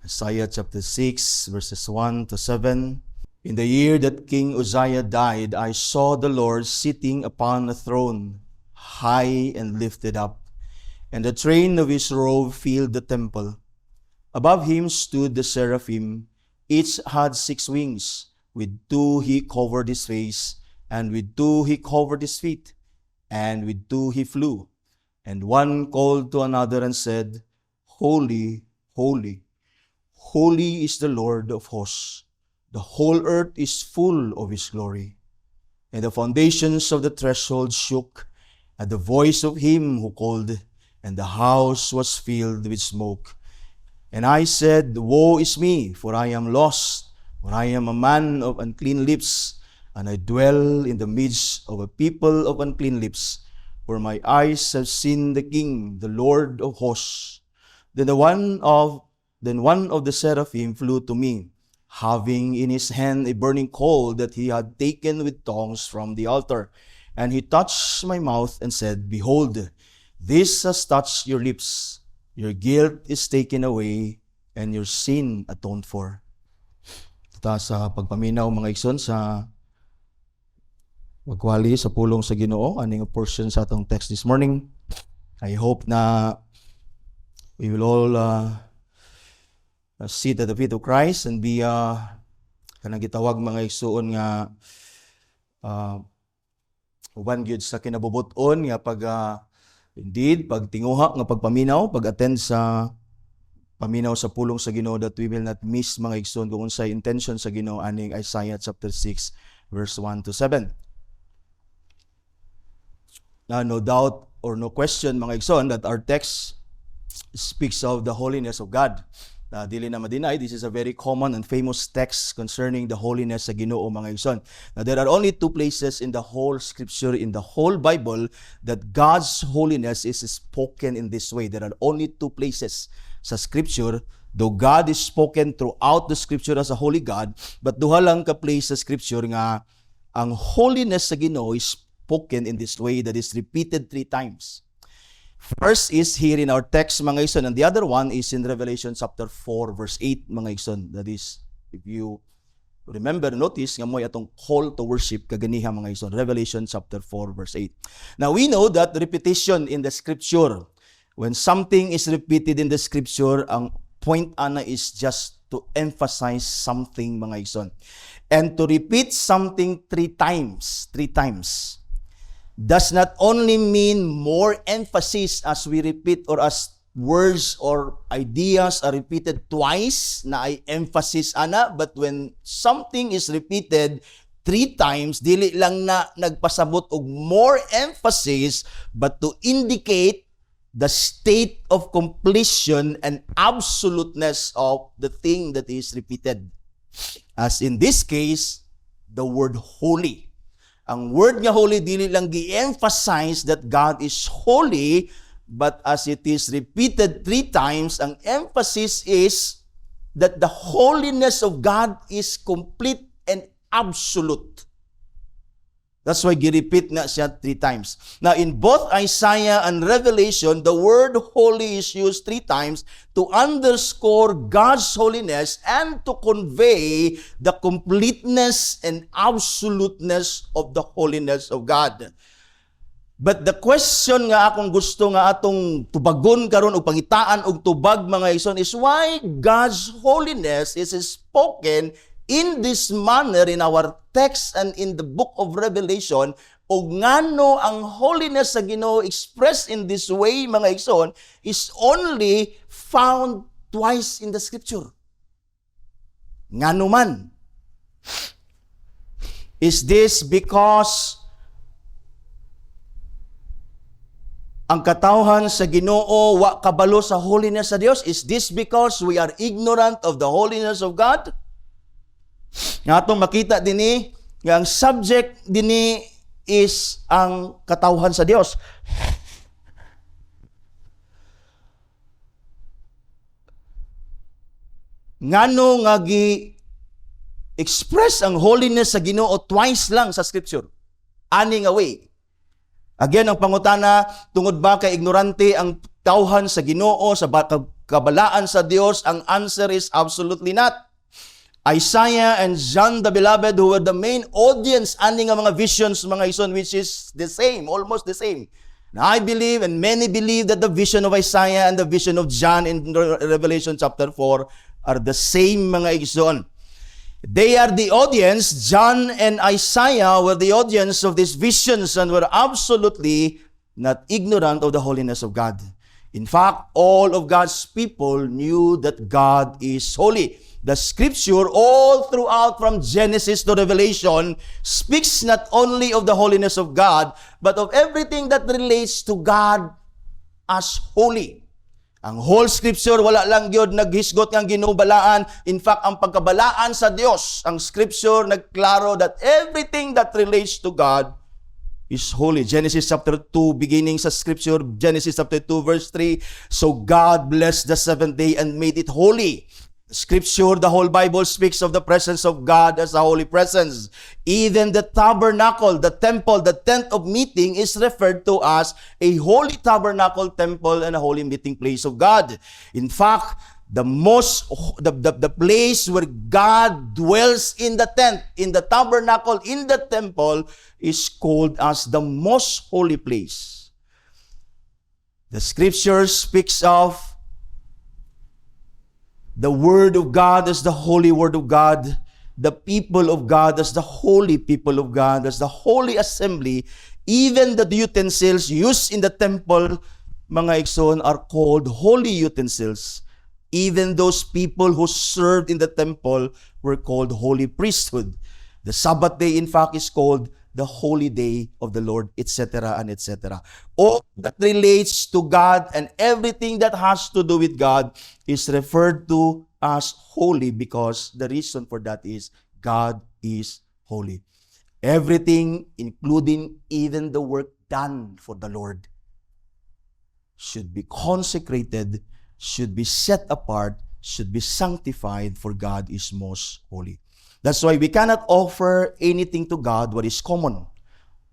Isaiah chapter 6, verses 1 to 7. In the year that King Uzziah died, I saw the Lord sitting upon a throne, high and lifted up, and the train of his robe filled the temple. Above him stood the seraphim. Each had 6 wings. With 2 he covered his face, and with 2 he covered his feet, and with 2 he flew. And one called to another and said, Holy, holy, holy is the Lord of hosts. The whole earth is full of his glory. And the foundations of the threshold shook at the voice of him who called, and the house was filled with smoke. And I said, Woe is me, for I am lost, for I am a man of unclean lips, and I dwell in the midst of a people of unclean lips, for my eyes have seen the King, the Lord of hosts. Then one of the seraphim flew to me, having in his hand a burning coal that he had taken with tongs from the altar. And he touched my mouth and said, Behold, this has touched your lips. Your guilt is taken away, and your sin atoned for. Ito sa pagpaminaw mga igsoon sa magwali sa pulong sa Ginoo, aning portion sa atong text this morning. I hope na we will all sit at the feet of Christ and be kanang gitawag mga igsoon nga uban gyud sa kinabubuton nga pag indeed pagtinguha nga pagpaminaw, pag-attend sa paminaw sa pulong sa Ginoo, that we will not miss mga igsoon kung unsay intention sa Ginoo aning Isaiah chapter 6 verse 1 to 7. No doubt or no question mga igsoon that our text speaks of the holiness of God. Dili na madinay, this is a very common and famous text concerning the holiness sa Ginoo mga igsoon. Now there are only 2 places in the whole scripture, in the whole Bible, that God's holiness is spoken in this way. There are only 2 places sa scripture, though God is spoken throughout the scripture as a holy God, but duha lang ka place sa scripture nga ang holiness sa Ginoo is spoken in this way that is repeated 3 times. First is here in our text mga igsoon, and the other one is in Revelation chapter 4 verse 8 mga igsoon. That is, if you remember, notice nga mo atong call to worship kaganiha mga igsoon. Revelation chapter 4 verse 8. Now we know that repetition in the scripture, when something is repeated in the scripture, ang point ana is just to emphasize something mga igsoon. And to repeat something 3 times does not only mean more emphasis as we repeat or as words or ideas are repeated twice na ay emphasis ana, but when something is repeated 3 times, dili lang na nagpasabot og more emphasis, but to indicate the state of completion and absoluteness of the thing that is repeated. As in this case, the word holy. Ang word nga holy, dili lang gi-emphasize that God is holy, but as it is repeated 3 times, ang emphasis is that the holiness of God is complete and absolute. That's why gi-repeat na siya 3 times. Now, in both Isaiah and Revelation, the word holy is used 3 times to underscore God's holiness and to convey the completeness and absoluteness of the holiness of God. But the question nga akong gusto nga atong tubagon karon og pangitaan og tubag mga igsoon is why God's holiness is spoken in this manner in our text and in the book of Revelation, o ngano ang holiness sa Ginoo expressed in this way mga igsoon is only found twice in the scripture. Ngano man? Is this because ang katawhan sa Ginoo wa kabalo sa holiness sa Dios? Is this because we are ignorant of the holiness of God? Nga atong makita dinhi nga ang subject dinhi is ang katawhan sa Dios. Ngano nga gi-express ang holiness sa Ginoo twice lang sa scripture? Ani nga way. Again, ang pangutana, tungod ba kay ignorante ang tawhan sa Ginoo sa pagkabalaan sa Dios? Ang answer is absolutely not. Isaiah and John the Beloved, who were the main audience ani nga mga visions, mga ison, which is the same, almost the same. Now, I believe, and many believe, that the vision of Isaiah and the vision of John in Revelation chapter 4 are the same, mga ison. They are the audience. John and Isaiah were the audience of these visions and were absolutely not ignorant of the holiness of God. In fact, all of God's people knew that God is holy. The scripture, all throughout from Genesis to Revelation, speaks not only of the holiness of God, but of everything that relates to God as holy. Ang whole scripture, wala lang yun naghisgot ng ginubalaan. In fact, ang pagkabalaan sa Diyos, ang scripture nagklaro that everything that relates to God is holy. Genesis chapter 2, beginning sa scripture, Genesis chapter 2, verse 3, so God blessed the seventh day and made it holy. Scripture, the whole Bible speaks of the presence of God as a holy presence. Even the tabernacle, the temple, the tent of meeting is referred to as a holy tabernacle, temple, and a holy meeting place of God. In fact, the place where God dwells in the tent, in the tabernacle, in the temple, is called as the most holy place. The scripture speaks of the Word of God as the holy Word of God, the people of God as the holy people of God, as the holy assembly. Even the utensils used in the temple, mga igsoon, are called holy utensils. Even those people who served in the temple were called holy priesthood. The Sabbath day, in fact, is called the holy day of the Lord, etc. and etc. All that relates to God and everything that has to do with God is referred to as holy, because the reason for that is God is holy. Everything, including even the work done for the Lord, should be consecrated, should be set apart, should be sanctified, for God is most holy. That's why we cannot offer anything to God what is common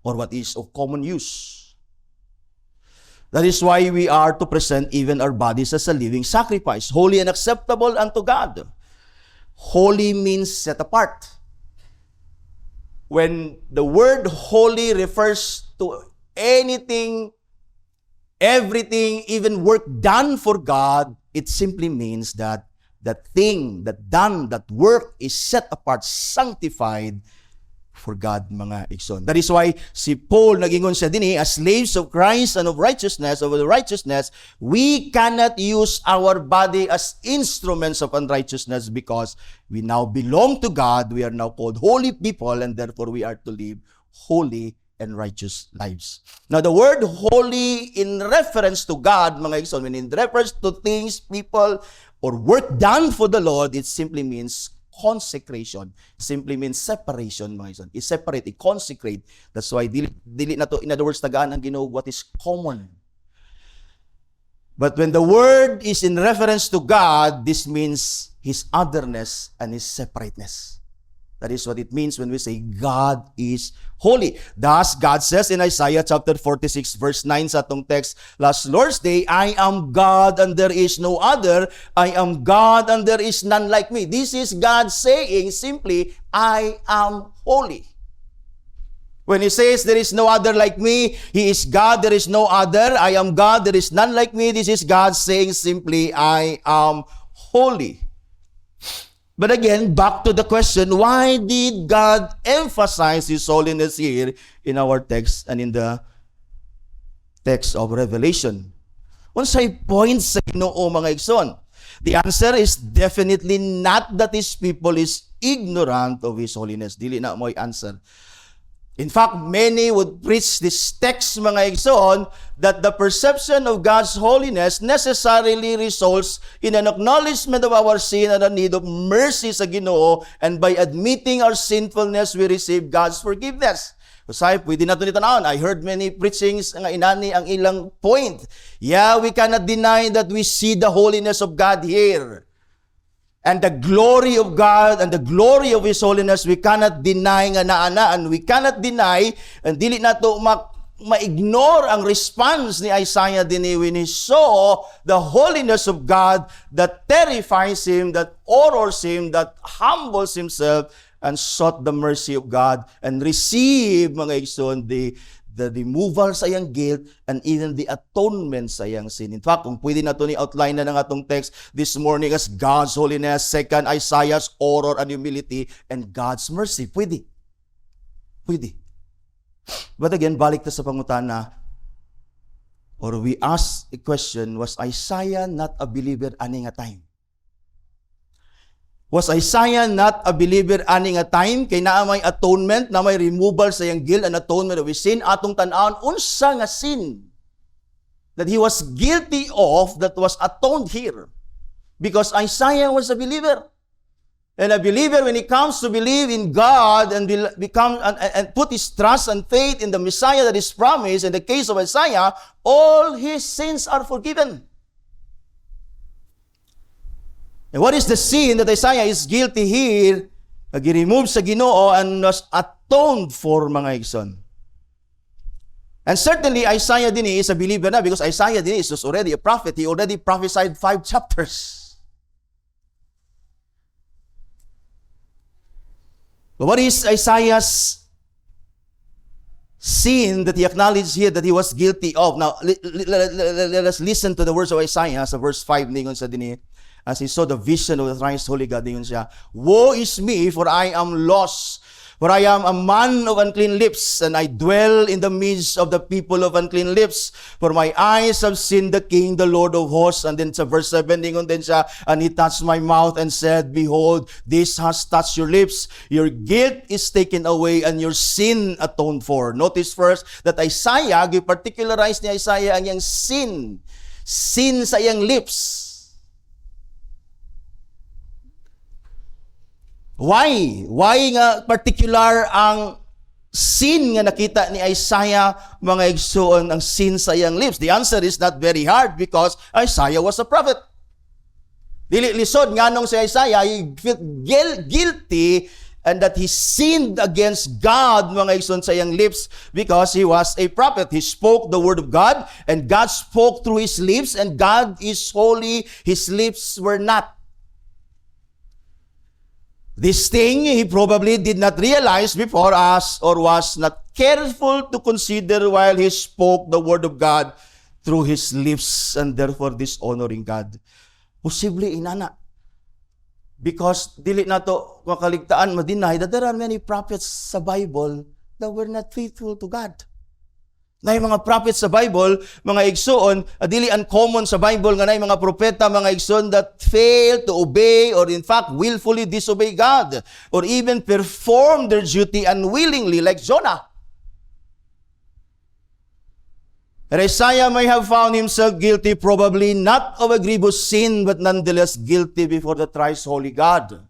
or what is of common use. That is why we are to present even our bodies as a living sacrifice, holy and acceptable unto God. Holy means set apart. When the word holy refers to anything, everything, even work done for God, it simply means that that thing, that done, that work is set apart, sanctified for God, mga igsoon. That is why si Paul nagingon siya dinhi, as slaves of Christ and of righteousness, of the righteousness, we cannot use our body as instruments of unrighteousness, because we now belong to God. We are now called holy people, and therefore we are to live holy and righteous lives. Now, the word holy in reference to God, mga igsoon, when in reference to things, people, or work done for the Lord, it simply means consecration. Simply means separation, mga igsoon. I-separate, i-consecrate. That's why, dili na to, in other words, tagaan ang Ginoo what is common. But when the word is in reference to God, this means His otherness and His separateness. That is what it means when we say God is holy. Thus, God says in Isaiah chapter 46 verse 9 sa atong text last Lord's Day, I am God and there is no other. I am God and there is none like me. This is God saying simply, I am holy. When He says there is no other like me, He is God, there is no other. I am God, there is none like me. This is God saying simply, I am holy. But again, back to the question, why did God emphasize His holiness here in our text and in the text of Revelation? Unsay points sa Ginoo, mga igsoon? The answer is definitely not that His people is ignorant of His holiness. Dili na mo'y answer. In fact, many would preach this text, mga igsoon, that the perception of God's holiness necessarily results in an acknowledgement of our sin and the need of mercy sa Ginoo, and by admitting our sinfulness, we receive God's forgiveness. Usay, pwede na ito nitanawon. I heard many preachings nga inani ang ilang point. Yeah, we cannot deny that we see the holiness of God here. And the glory of God and the glory of His holiness, we cannot deny nga naana, and we cannot deny, and dili na to ma-ignore ang response ni Isaiah din when he saw the holiness of God that terrifies him, that horrors him, that humbles himself, and sought the mercy of God and received, mga igsoon, the removal sa iyang guilt and even the atonement sa iyang sin. In fact, kung pwede na ito ni-outline na ng atong text this morning as God's holiness, second, Isaiah's horror and humility, and God's mercy. Pwede. But again, balik ta sa pangutana, or we ask a question, was Isaiah not a believer ani nga time? Was Isaiah not a believer ani nga time? Kay naa may atonement, na may removal sa iyang guilt and atonement of his sin, atong tan-awon unsa nga sin that he was guilty of that was atoned here. Because Isaiah was a believer. And a believer, when he comes to believe in God and and put his trust and faith in the Messiah that is promised, in the case of Isaiah, all his sins are forgiven. And what is the sin that Isaiah is guilty here? Nag-remove sa Ginoo and was atoned for, mga igsoon. And certainly, Isaiah din is a believer na because Isaiah din is already a prophet. He already prophesied 5 chapters. But what is Isaiah's sin that he acknowledged here that he was guilty of? Now, let us listen to the words of Isaiah sa verse 5 ningon sa dinhi. As he saw the vision of the thrice holy God, ningon siya, "Woe is me, for I am lost. For I am a man of unclean lips, and I dwell in the midst of the people of unclean lips. For my eyes have seen the King, the Lord of hosts." And then sa verse 7, ningon din siya, "And he touched my mouth and said, Behold, this has touched your lips. Your guilt is taken away, and your sin atoned for." Notice first that Isaiah, gi-particularize ni Isaiah ang iyang sin. Sin sa iyang lips. Why? Why nga particular ang sin nga nakita ni Isaiah, mga igsoon, ang sin sa iyang lips? The answer is not very hard because Isaiah was a prophet. Dili lisod nganong si Isaiah, he felt guilty and that he sinned against God, mga igsoon, sa iyang lips because he was a prophet. He spoke the word of God and God spoke through his lips, and God is holy, his lips were not. This thing he probably did not realize before us, or was not careful to consider while he spoke the word of God through his lips, and therefore dishonoring God. Posible inana. Because dili na to makaligtaan, ma-deny that there are many prophets sa Bible that were not faithful to God. Na yung mga prophets sa Bible, mga igsoon, dili uncommon sa Bible nga na yung mga propeta, mga igsoon, that fail to obey or in fact willfully disobey God or even perform their duty unwillingly like Jonah. And Isaiah may have found himself guilty, probably not of a grievous sin, but nonetheless guilty before the thrice holy God.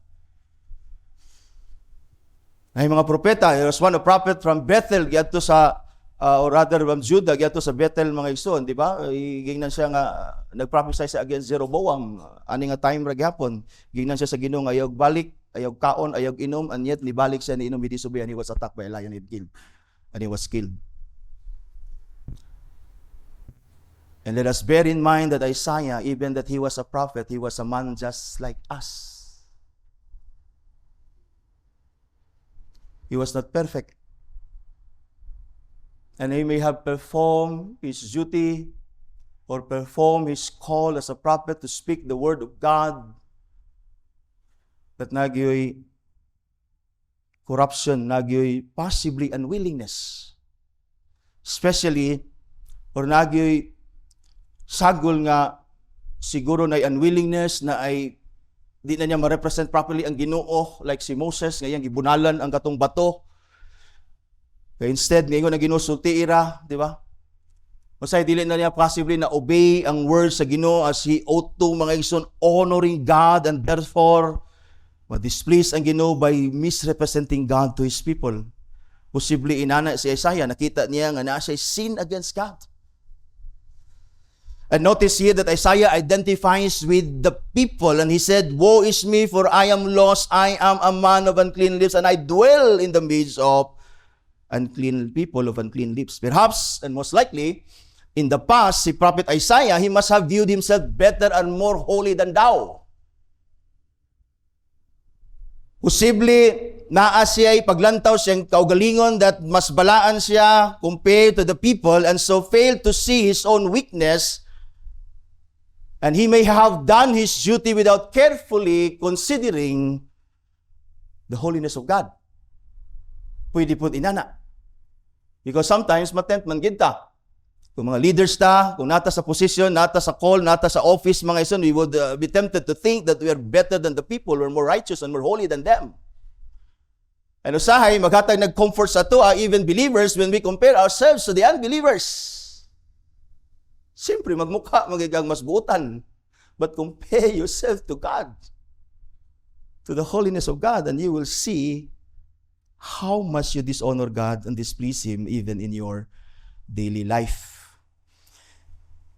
Na yung mga propeta, there was one a prophet from Bethel, giadto sa or rather from Judah, giato sa Bethel, mga igsoon, di ba? Gingnan siya nga, nag-prophesy siya against Jeroboam, ani nga time ra gyapon. Gingnan siya sa Ginoo nga ayog balik, ayog kaon, ayog inom, and yet nibalik siya ni inom, disobey, and he was attacked by a lion and killed. And he was killed. And let us bear in mind that Isaiah, even that he was a prophet, he was a man just like us. He was not perfect. And he may have performed his duty or performed his call as a prophet to speak the word of God, but nagyoy corruption, nagyoy possibly unwillingness. Especially, or nagyoy sagol nga siguro na unwillingness na ay di na niya ma-represent properly ang Ginoo, like si Moses, ngayang gibunalan ang katong bato. Instead, ngayon na ginusulti ira, di ba? Masay, dili na niya possibly na obey ang words sa Ginoo as he ought to, mga igsoon, honoring God, and therefore, ma-displease ang Ginoo by misrepresenting God to His people. Posible inana si Isaiah, nakita niya nga na siya sin against God. And notice here that Isaiah identifies with the people, and he said, "Woe is me, for I am lost, I am a man of unclean lips, and I dwell in the midst of unclean people of unclean lips. Perhaps, and most likely, in the past, si Prophet Isaiah, he must have viewed himself better and more holy than thou. Posible, naa siya'y paglantaw siyang kaugalingon that mas balaan siya compared to the people and so failed to see his own weakness, and he may have done his duty without carefully considering the holiness of God. Pwede po inana. Because sometimes matempt man kita. Kung mga leaders ta, kung nata sa position, nata sa call, nata sa office, mga ison, we would be tempted to think that we are better than the people, we're more righteous and more holy than them. And usahay, maghatag nag-comfort sa to, even believers, when we compare ourselves to the unbelievers. Siyempre, magmukha, magigang mas buutan. But compare yourself to God, to the holiness of God, and you will see how much you dishonor God and displease Him even in your daily life.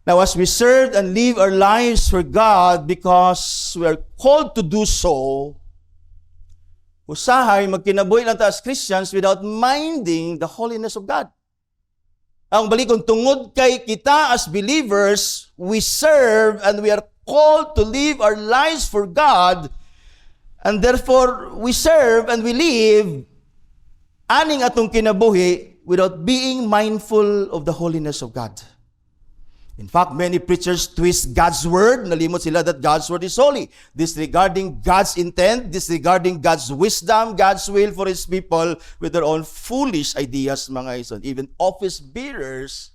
Now, as we serve and live our lives for God because we are called to do so, usahay, magkinabuhi lang ta as Christians without minding the holiness of God. Ang balikon, tungod kay kita as believers, we serve and we are called to live our lives for God, and therefore, we serve and we live aning atong kinabuhi without being mindful of the holiness of God. In fact, many preachers twist God's word. Nalimot sila that God's word is holy. Disregarding God's intent, disregarding God's wisdom, God's will for His people with their own foolish ideas, mga ison. Even office bearers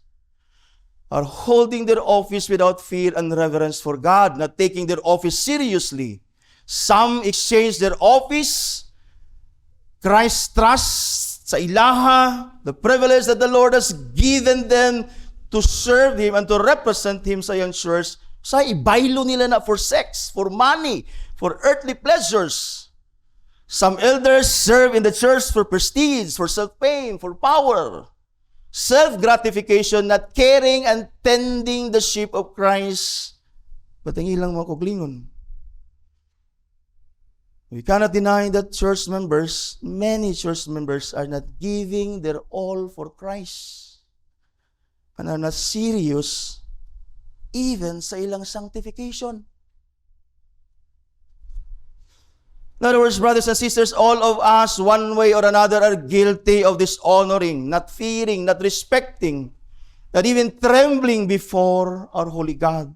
are holding their office without fear and reverence for God, not taking their office seriously. Some exchange their office, Christ's trust sa ilaha, the privilege that the Lord has given them to serve Him and to represent Him sa iyang church, sa ibaylo nila na for sex, for money, for earthly pleasures. Some elders serve in the church for prestige, for self-fame, for power, self-gratification, not caring and tending the sheep of Christ. But ang ilang mga kuglingon. We cannot deny that church members, many church members are not giving their all for Christ. And are not serious even sa ilang sanctification. In other words, brothers and sisters, all of us, one way or another, are guilty of dishonoring, not fearing, not respecting, not even trembling before our holy God,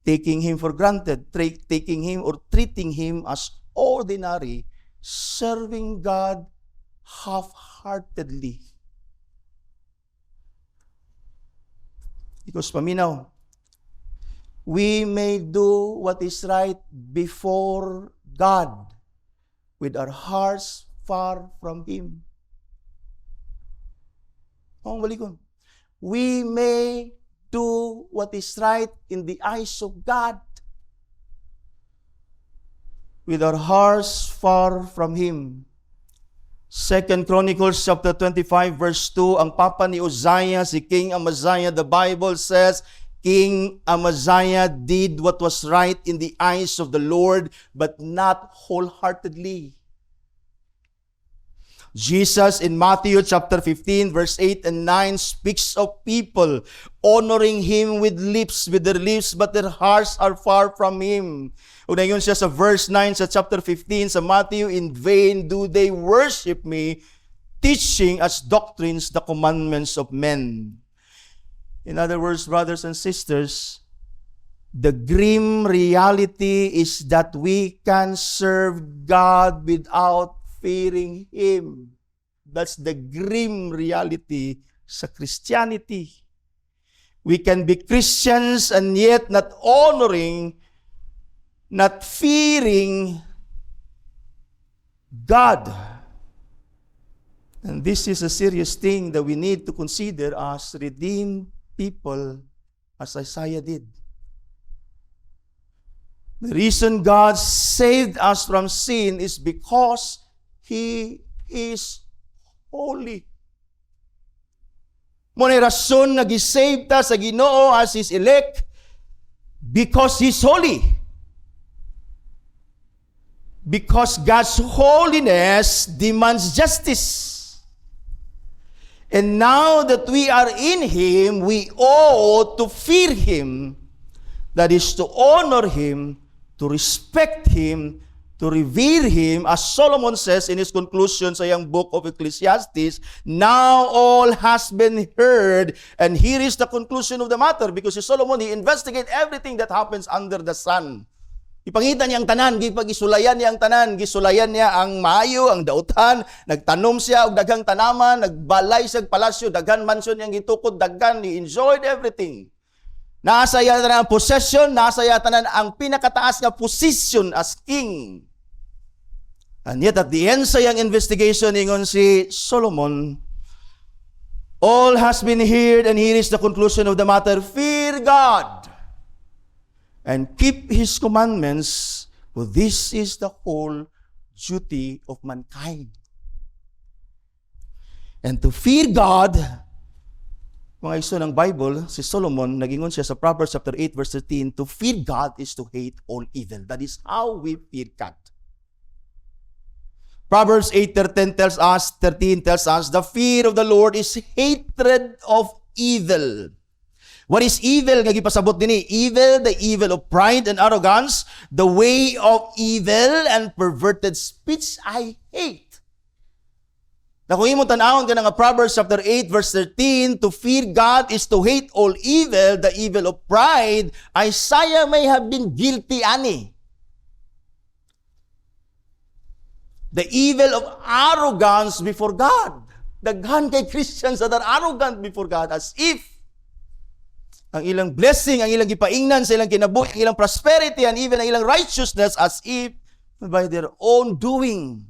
taking Him for granted, taking Him or treating Him as ordinary, serving God half-heartedly. Because paminaw, we may do what is right before God with our hearts far from Him. Ang balikon. We may do what is right in the eyes of God with our hearts far from Him. 2 Chronicles chapter 25 verse 2, ang papa ni Uzziah, si King Amaziah, the Bible says, King Amaziah did what was right in the eyes of the Lord, but not wholeheartedly. Jesus in Matthew chapter 15 verse 8 and 9 speaks of people honoring Him with their lips, but their hearts are far from Him. Unayon siya sa verse 9 sa chapter 15 sa Matthew, in vain do they worship me, teaching as doctrines the commandments of men. In other words, brothers and sisters, the grim reality is that we can serve God without fearing Him. That's the grim reality sa Christianity. We can be Christians and yet not honoring, not fearing God. And this is a serious thing that we need to consider as redeemed people, as Isaiah did. The reason God saved us from sin is because He is holy. Muna rason nag-save ta sa Ginoo as His elect because He's holy. Because God's holiness demands justice. And now that we are in Him, we ought to fear Him. That is to honor Him, to respect Him, to revere Him, as Solomon says in his conclusion sa iyang book of Ecclesiastes, now all has been heard, and here is the conclusion of the matter, because si Solomon, he investigate everything that happens under the sun. Ipangita niya ang tanan, gipag-isulayan niya ang tanan, gisulayan niya ang maayo, ang dautan, nagtanom siya og daghang tanaman, nagbalay siya og palasyo, daghan mansion niyang gitukod, daghan, he enjoyed everything. Nasa iya tanan ang possession, nasa iya tanan ang pinakataas nga position as king. And yet at the end sa iyang investigation, ingon si Solomon, all has been heard, and here is the conclusion of the matter, fear God and keep His commandments, for this is the whole duty of mankind. And to fear God, mga iso ng Bible, si Solomon, nagingon siya sa Proverbs chapter 8 verse 13, to fear God is to hate all evil. That is how we fear God. Proverbs 8:13 tells us, the fear of the Lord is hatred of evil. What is evil? Nga gipasabot dinhi, evil, the evil of pride and arrogance, the way of evil and perverted speech I hate. Na kung imong tan-awon ka nga Proverbs chapter 8 verse 13, to fear God is to hate all evil, the evil of pride, Isaiah may have been guilty ani. The evil of arrogance before God. Daghan kay Christians that are arrogant before God, as if ang ilang blessing, ang ilang gipaingnan sa ilang kinabuhi, ang ilang prosperity, and even ang ilang righteousness, as if by their own doing.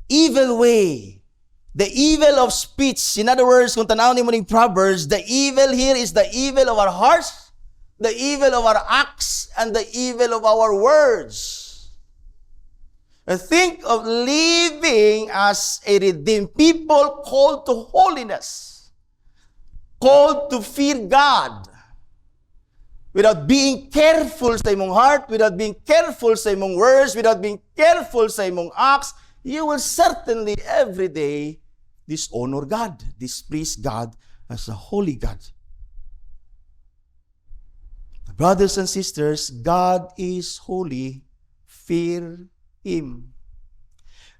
Evil way. The evil of speech. In other words, kung tanawin mo ng Proverbs, the evil here is the evil of our hearts, the evil of our acts, and the evil of our words. Think of living as a redeemed people called to holiness, called to fear God, without being careful sa imong heart, without being careful sa imong words, without being careful sa imong acts, you will certainly every day dishonor God, displease God as a holy God. Brothers and sisters, God is holy. Fear Him.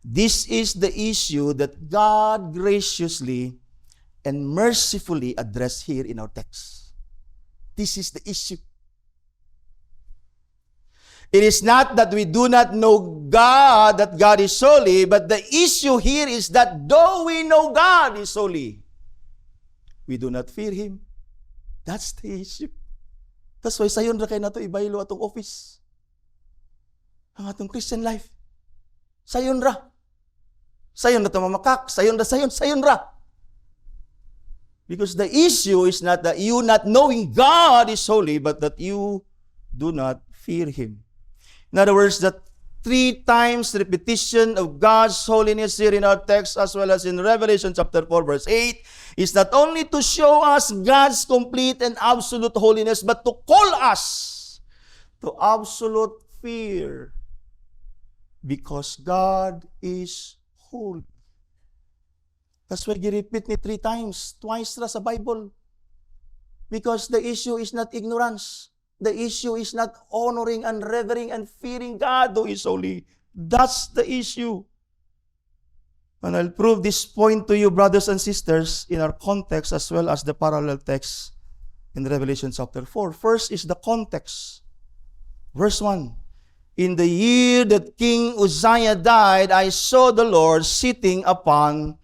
This is the issue that God graciously and mercifully addressed here in our text. This is the issue. It is not that we do not know God, that God is holy, but the issue here is that though we know God is holy, we do not fear Him. That's the issue. That's why sayon ra kay nato ibaylo atong office. Ang atong Christian life. Sayon ra. Sayon na mamakak. Sayon ra. Because the issue is not that you not knowing God is holy, but that you do not fear Him. In other words, that 3 times repetition of God's holiness here in our text, as well as in Revelation chapter 4 verse 8, is not only to show us God's complete and absolute holiness, but to call us to absolute fear. Because God is holy. That's why gi-repeat ni 3 times, twice ra sa Bible. Because the issue is not ignorance. The issue is not honoring and revering and fearing God who is holy. That's the issue. And I'll prove this point to you, brothers and sisters, in our context as well as the parallel text in Revelation chapter 4. First is the context. Verse 1. In the year that King Uzziah died, I saw the Lord sitting upon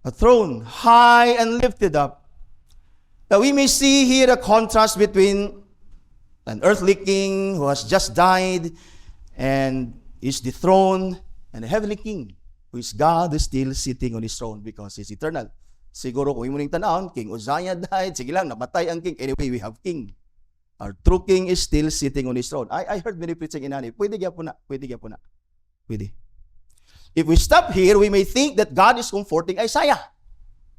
a throne, high and lifted up. Now we may see here a contrast between an earthly king who has just died and is dethroned, and a heavenly king who is God, is still sitting on His throne because He's eternal. Siguro kung imo ning tanawon, King Uzziah died, sige lang, namatay ang king. Anyway, we have king. Our true king is still sitting on His throne. I heard many preaching inani. Pwede gyapon na. Pwede. If we stop here, we may think that God is comforting Isaiah.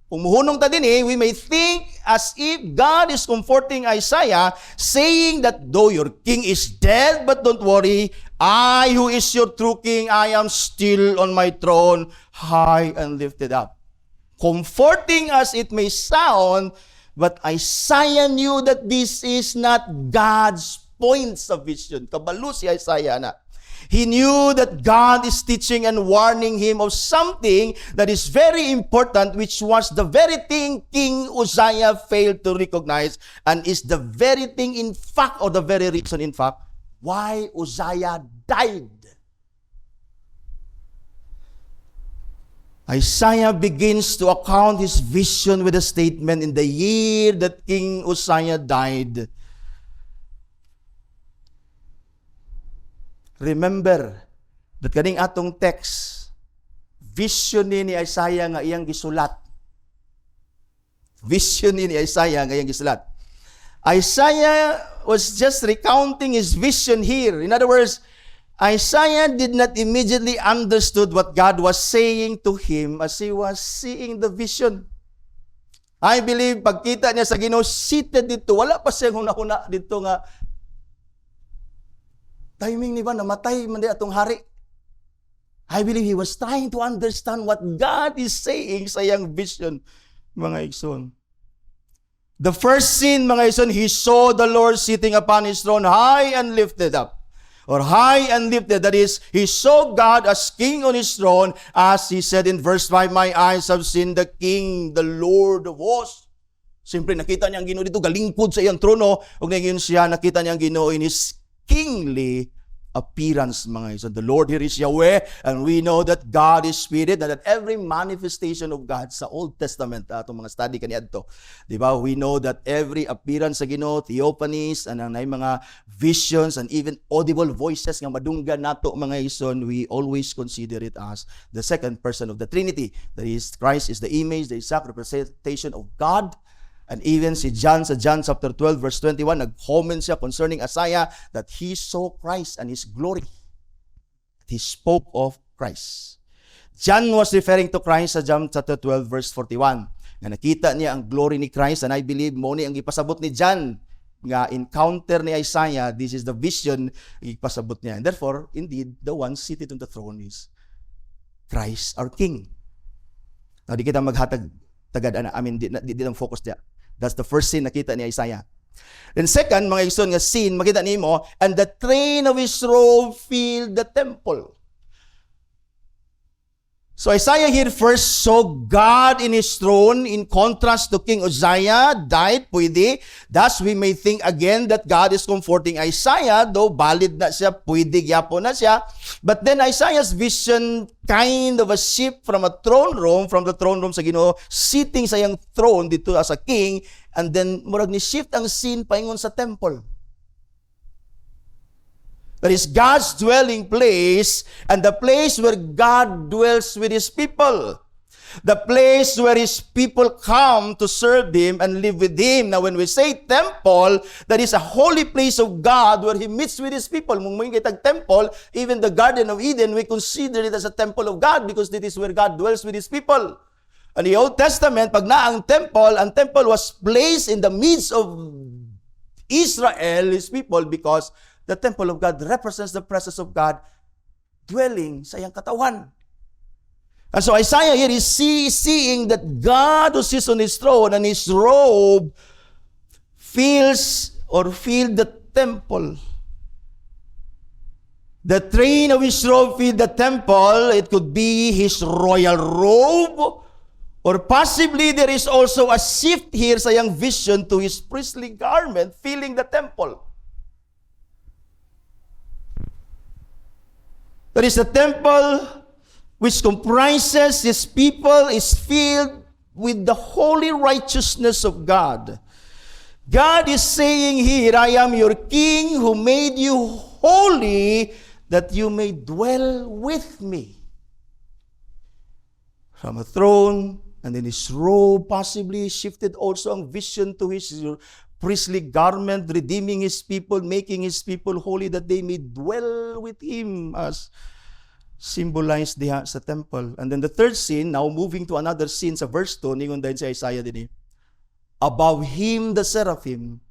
Kung muhunong ta din we may think as if God is comforting Isaiah, saying that though your king is dead, but don't worry, I who is your true king, I am still on my throne, high and lifted up. Comforting as it may sound, but Isaiah knew that this is not God's point sa vision. Kabalo si Isaiah na. He knew that God is teaching and warning him of something that is very important, which was the very thing King Uzziah failed to recognize, and is the very thing, in fact, or the very reason, in fact, why Uzziah died. Isaiah begins to account his vision with a statement, in the year that King Uzziah died. Remember that kaning atong text, vision ni Isaiah nga iyang gisulat. Vision ni Isaiah nga iyang gisulat. Isaiah was just recounting his vision here. In other words, Isaiah did not immediately understood what God was saying to him as he was seeing the vision. I believe pagkita niya sa Ginoo seated dito, wala pa siyang huna-huna dito nga timing ni ba namatay man di atong hari. I believe he was trying to understand what God is saying sa iyang vision, mga igsoon. The first scene, mga igsoon, he saw the Lord sitting upon his throne, high and lifted up. Or high and lifted, that is, he saw God as king on his throne, as he said in verse 5, my eyes have seen the King, the Lord of hosts. Siyempre, nakita niya ang Ginoo dito, galingkod sa iyang trono, o ngayon siya, nakita niya ang Ginoo in his kingly appearance, mga iso. The Lord here is Yahweh, and we know that God is Spirit, and that every manifestation of God sa Old Testament, atong mga study kaniadto, di ba? We know that every appearance sa Ginoo, theophanies, and ang mga visions, and even audible voices nga madunggan nato, mga ison, we always consider it as the second person of the Trinity. That is, Christ is the image, the exact representation of God. And even si John sa John chapter 12 verse 21, nag-comment siya concerning Isaiah that he saw Christ and his glory. He spoke of Christ. John was referring to Christ sa John chapter 12 verse 41. Na nakita niya ang glory ni Christ, and I believe mo ni ang ipasabot ni John nga encounter ni Isaiah, this is the vision ipasabot niya. And therefore, indeed, the one seated on the throne is Christ our King. Now, di kita maghatag tagad ana, I mean, di lang focus diya. That's the first scene nakita ni Isaiah. Then second, mga igsoon nga scene, makita nimo, and the train of his robe filled the temple. So Isaiah here first saw God in his throne, in contrast to King Uzziah, died, pwede. Thus, we may think again that God is comforting Isaiah, though valid na siya, pwede, yapo na siya. But then Isaiah's vision kind of a shift from the throne room sa Ginoo, sitting sa iyang throne dito as a king, and then murag ni shift ang scene paingon sa temple. That is God's dwelling place, and the place where God dwells with His people. The place where His people come to serve Him and live with Him. Now, when we say temple, that is a holy place of God where He meets with His people. Mung kitag temple, even the Garden of Eden, we consider it as a temple of God because this is where God dwells with His people. In the Old Testament, pag na ang temple was placed in the midst of Israel, His people, because the temple of God represents the presence of God dwelling sa iyang katawan. And so Isaiah here is seeing that God who sits on His throne and His robe filled the temple. The train of His robe filled the temple. It could be His royal robe, or possibly there is also a shift here sa iyang vision to His priestly garment filling the temple. That is, the temple which comprises His people is filled with the holy righteousness of God. God is saying here, I am your King who made you holy that you may dwell with me. From a throne, and then His robe possibly shifted also ang vision to His priestly garment, redeeming His people, making His people holy that they may dwell with Him as symbolized diha sa temple. And then the third scene, now moving to another scene sa verse 2, ningon dahil sa Isaiah din. Above Him the seraphim,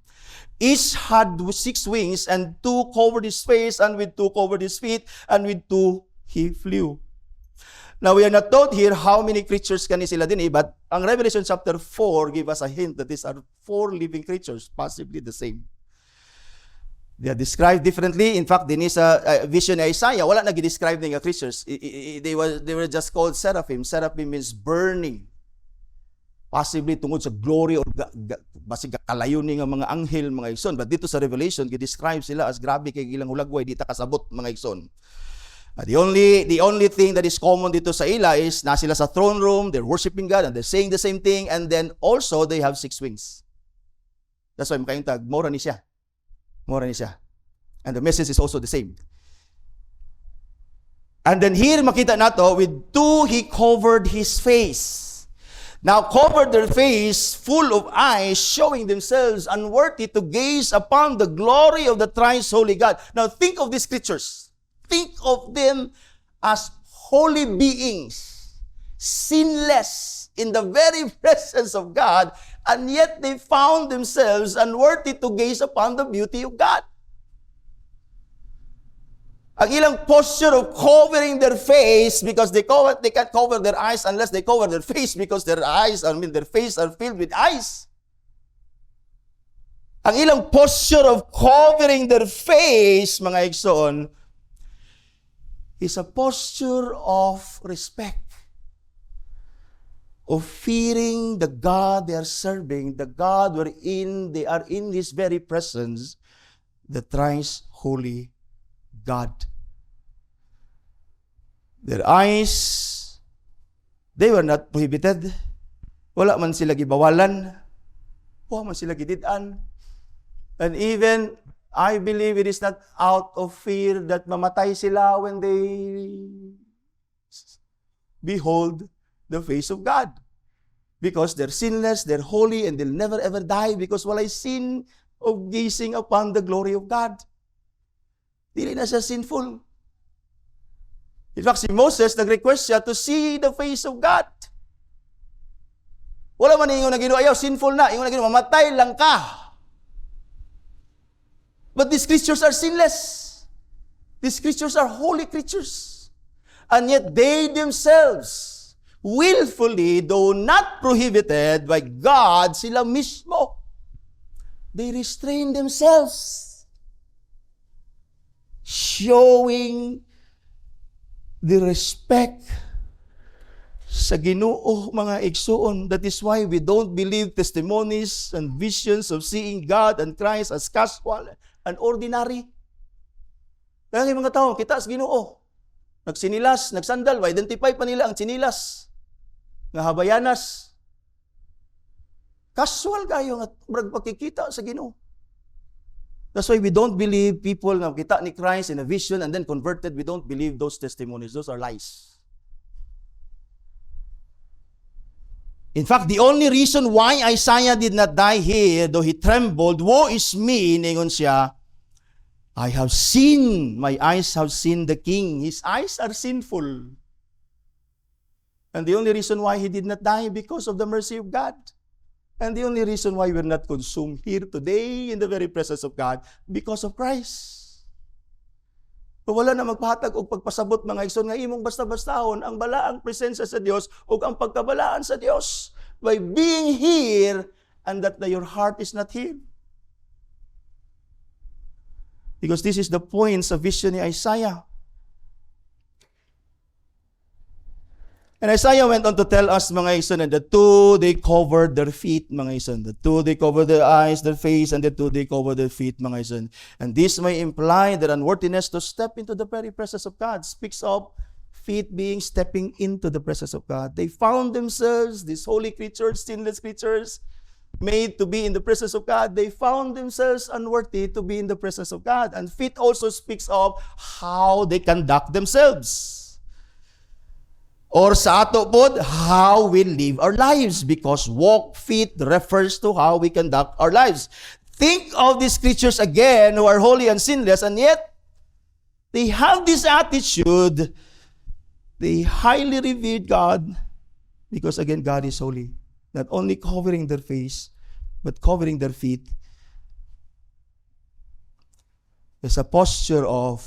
each had 6 wings, and 2 covered His face, and with 2 covered His feet, and with 2 He flew. Now, we are not told here how many creatures kani sila din but ang Revelation chapter 4 give us a hint that these are 4 living creatures, possibly the same. They are described differently. In fact, din sa vision ni Isaiah, wala nag-describe ng creatures. They were just called seraphim. Seraphim means burning. Possibly tungod sa glory or basig kalayo ni nga mga anghel, mga igsoon. But dito sa Revelation, gi-describe sila as grabe kay ilang hulagway, di ta kasabot, mga igsoon. The only thing that is common dito sa ila is na sila sa throne room, they're worshiping God, and they're saying the same thing, and then also they have 6 wings. That's why makayong tag, mora ni siya. Mora ni siya. And the message is also the same. And then here makita nato, with 2 he covered his face. Now covered their face full of eyes, showing themselves unworthy to gaze upon the glory of the thrice holy God. Now think of these creatures. Think of them as holy beings, sinless in the very presence of God, and yet they found themselves unworthy to gaze upon the beauty of God. Ang ilang posture of covering their face, because they can't cover their eyes unless they cover their face, because their face are filled with eyes. Ang ilang posture of covering their face, mga igsoon, is a posture of respect, of fearing the God they are serving, the God wherein they are in His very presence, the thrice holy God. Their eyes, they were not prohibited. Wala man sila gibawalan. Wala man sila gididan. And even, I believe it is not out of fear that mamatay sila when they behold the face of God. Because they're sinless, they're holy, and they'll never ever die because walay sin of gazing upon the glory of God. Dili na siya sinful. In fact, si Moses, nag-request siya to see the face of God. Wala man ingon na Ginoo, ayaw, sinful na. Ingon na Ginoo, mamatay lang ka. But these creatures are sinless. These creatures are holy creatures. And yet they themselves, willfully, though not prohibited by God, sila mismo, they restrain themselves, showing the respect sa Ginoo, mga igsoon. That is why we don't believe testimonies and visions of seeing God and Christ as casual and ordinary. Kaya mga tao, kita sa Ginoo, nagsinilas, nagsandal, identify pa nila ang sinilas, nga habayanas. Casual kayo nga pagkikita sa Ginoo. That's why we don't believe people na kita ni Christ in a vision and then converted. We don't believe those testimonies. Those are lies. In fact, the only reason why Isaiah did not die here, though he trembled, woe is me, ningon siya, I have seen, my eyes have seen the King. His eyes are sinful. And the only reason why he did not die, because of the mercy of God. And the only reason why we're not consumed here today in the very presence of God, because of Christ. Wala na magpahatag o pagpasabot, mga igsoon, nga imong basta-bastahon ang balaang presensya sa Dios o ang pagkabalaan sa Dios by being here and that your heart is not here. Because this is the point sa vision ni Isaiah. And Isaiah went on to tell us, mga igsoon, and the 2, they covered their feet, mga igsoon. The 2, they covered their eyes, their face, and the 2, they covered their feet, mga igsoon. And this may imply their unworthiness to step into the very presence of God. Speaks of feet being stepping into the presence of God. They found themselves, these holy creatures, sinless creatures, made to be in the presence of God. They found themselves unworthy to be in the presence of God. And feet also speaks of how they conduct themselves. Or sa ato pod, how we live our lives, because walk feet refers to how we conduct our lives. Think of these creatures again who are holy and sinless, and yet they have this attitude. They highly revere God because again, God is holy. Not only covering their face, but covering their feet. There's a posture of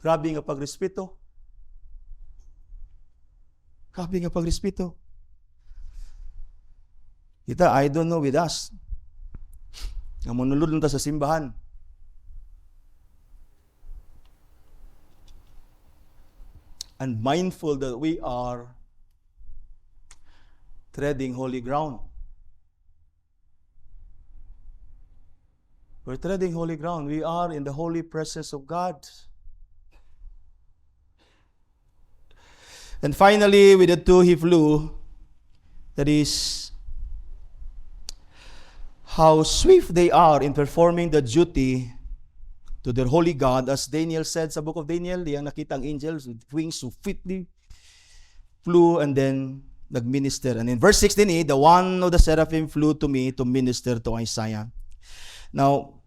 grabe nga pagrespeto. Kapi nga pagrespeto. Kita, I don't know with us. Nga manulod lang ta sa simbahan. And mindful that we are treading holy ground. We're treading holy ground. We are in the holy presence of God. And finally, with the two he flew, that is, how swift they are in performing the duty to their holy God. As Daniel said sa book of Daniel, yung nakita ang angels with wings so swiftly flew and then nagminister. And in verse 16, the one of the seraphim flew to me to minister to Isaiah. Now,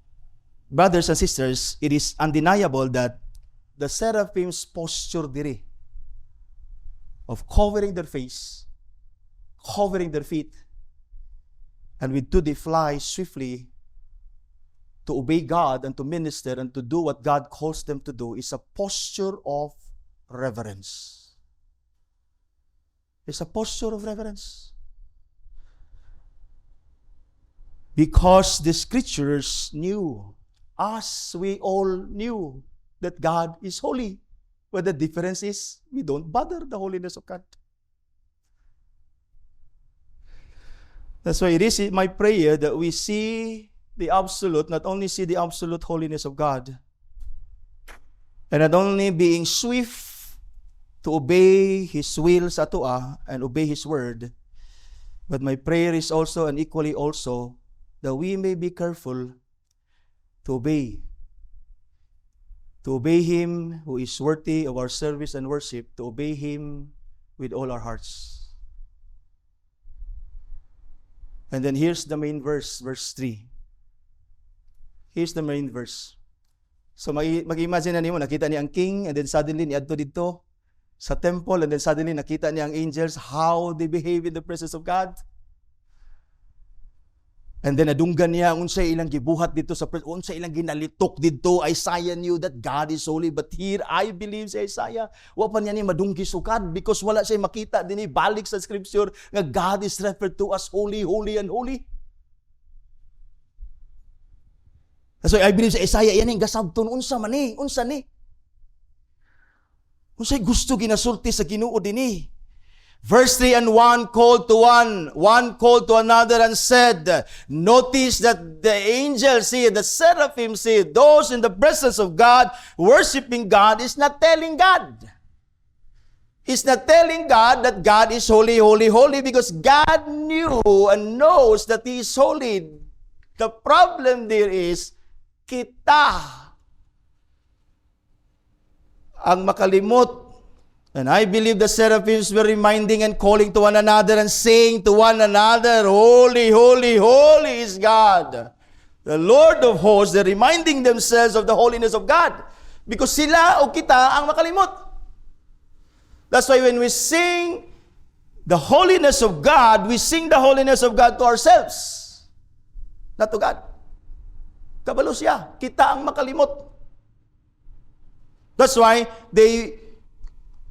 brothers and sisters, it is undeniable that the seraphim's posture diri of covering their face, covering their feet, and with two they fly swiftly to obey God and to minister and to do what God calls them to do is a posture of reverence. It's a posture of reverence. Because the scriptures knew, as we all knew, that God is holy. But the difference is, we don't bother the holiness of God. That's why it is my prayer that we see the absolute, not only see the absolute holiness of God, and not only being swift to obey His will sa atoa and obey His word, but my prayer is also and equally also that we may be careful to obey Him who is worthy of our service and worship, to obey Him with all our hearts. And then here's the main verse, verse 3. Here's the main verse. So mag-imagine na niyo, nakita niya ang king, and then suddenly niadto dito sa temple, and then suddenly nakita niya ang angels, how they behave in the presence of God. And then nadunggan niya unsay ilang gibuhat dito sa unsay ilang ginalitok dito. Isaiah knew that God is holy, but here I believe si Isaiah wa pa niya ni madunggi sukad because wala siya makita dinhi balik sa scripture nga God is referred to as holy, holy and holy. So I believe si Isaiah yan yung gasabton unsa ni unsay gusto ginasulti sa Ginoo dinhi. Verse 3, and one called to one called to another and said, notice that the angels see, the seraphim see, those in the presence of God, worshiping God, is not telling God. He's not telling God that God is holy, holy, holy, because God knew and knows that He is holy. The problem there is, kita ang makalimot. And I believe the seraphims were reminding and calling to one another and saying to one another, holy, holy, holy is God, the Lord of hosts. They're reminding themselves of the holiness of God because sila o kita ang makalimot. That's why when we sing the holiness of God, we sing the holiness of God to ourselves, not to God. Kabalo siya, kita ang makalimot. That's why they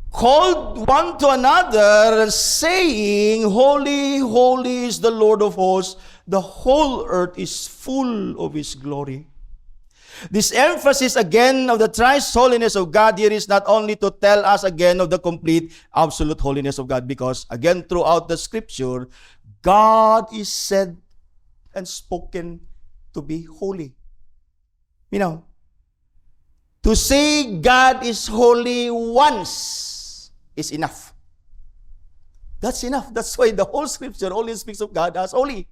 called one to another, saying, holy, holy is the Lord of hosts. The whole earth is full of His glory. This emphasis again of the thrice holiness of God here is not only to tell us again of the complete absolute holiness of God, because again throughout the scripture, God is said and spoken to be holy. You know, to say God is holy once is enough. That's enough. That's why the whole scripture only speaks of God as holy.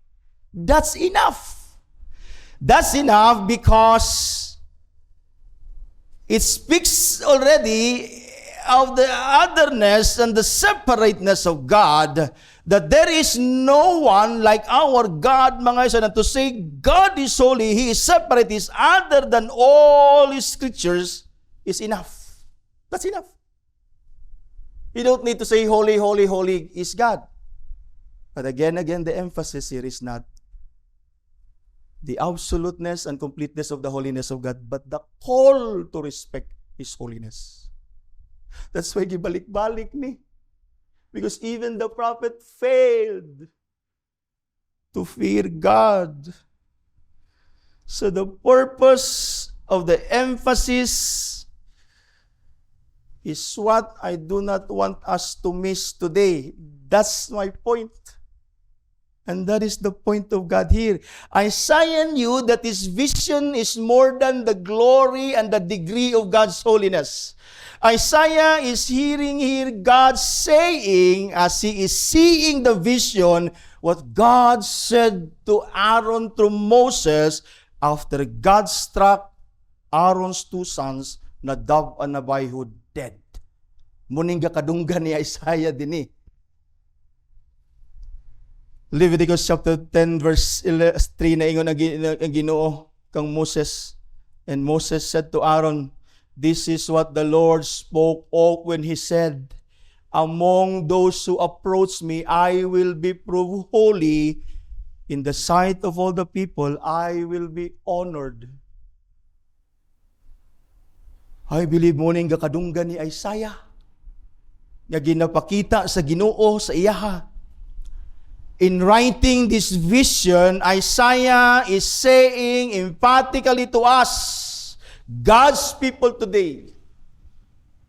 That's enough. That's enough because it speaks already of the otherness and the separateness of God, that there is no one like our God, mga isa, and to say God is holy, He is separate, He is other than all His scriptures is enough. That's enough. You don't need to say holy, holy, holy is God. But again, the emphasis here is not the absoluteness and completeness of the holiness of God, but the call to respect His holiness. That's why gibalik-balik ni. Because even the prophet failed to fear God. So the purpose of the emphasis is what I do not want us to miss today. That's my point. And that is the point of God here. Isaiah knew that his vision is more than the glory and the degree of God's holiness. Isaiah is hearing here God saying, as he is seeing the vision, what God said to Aaron through Moses after God struck Aaron's two sons, Nadab and Abihu, dead. Muning kadunggan ni Isaiah din Leviticus chapter 10 verse 3 na ingon ang Ginoo kang Moses. And Moses said to Aaron, this is what the Lord spoke of when he said, among those who approach me, I will be proved holy. In the sight of all the people, I will be honored. I believe mo ning kadunggan ni Isaiah nga ginapakita sa Ginoo sa iyaha. In writing this vision, Isaiah is saying emphatically to us, God's people today,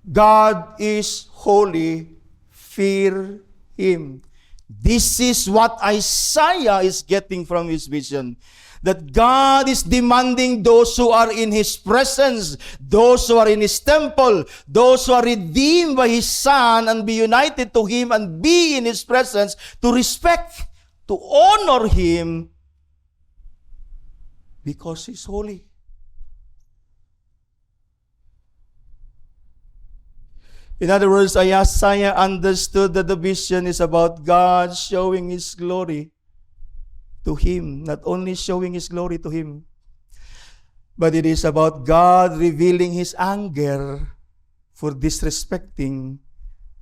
God is holy, fear Him. This is what Isaiah is getting from his vision. That God is demanding those who are in His presence, those who are in His temple, those who are redeemed by His Son and be united to Him and be in His presence, to respect, to honor Him because He's holy. In other words, Isaiah understood that the vision is about God showing His glory to him, not only showing His glory to him, but it is about God revealing His anger for disrespecting,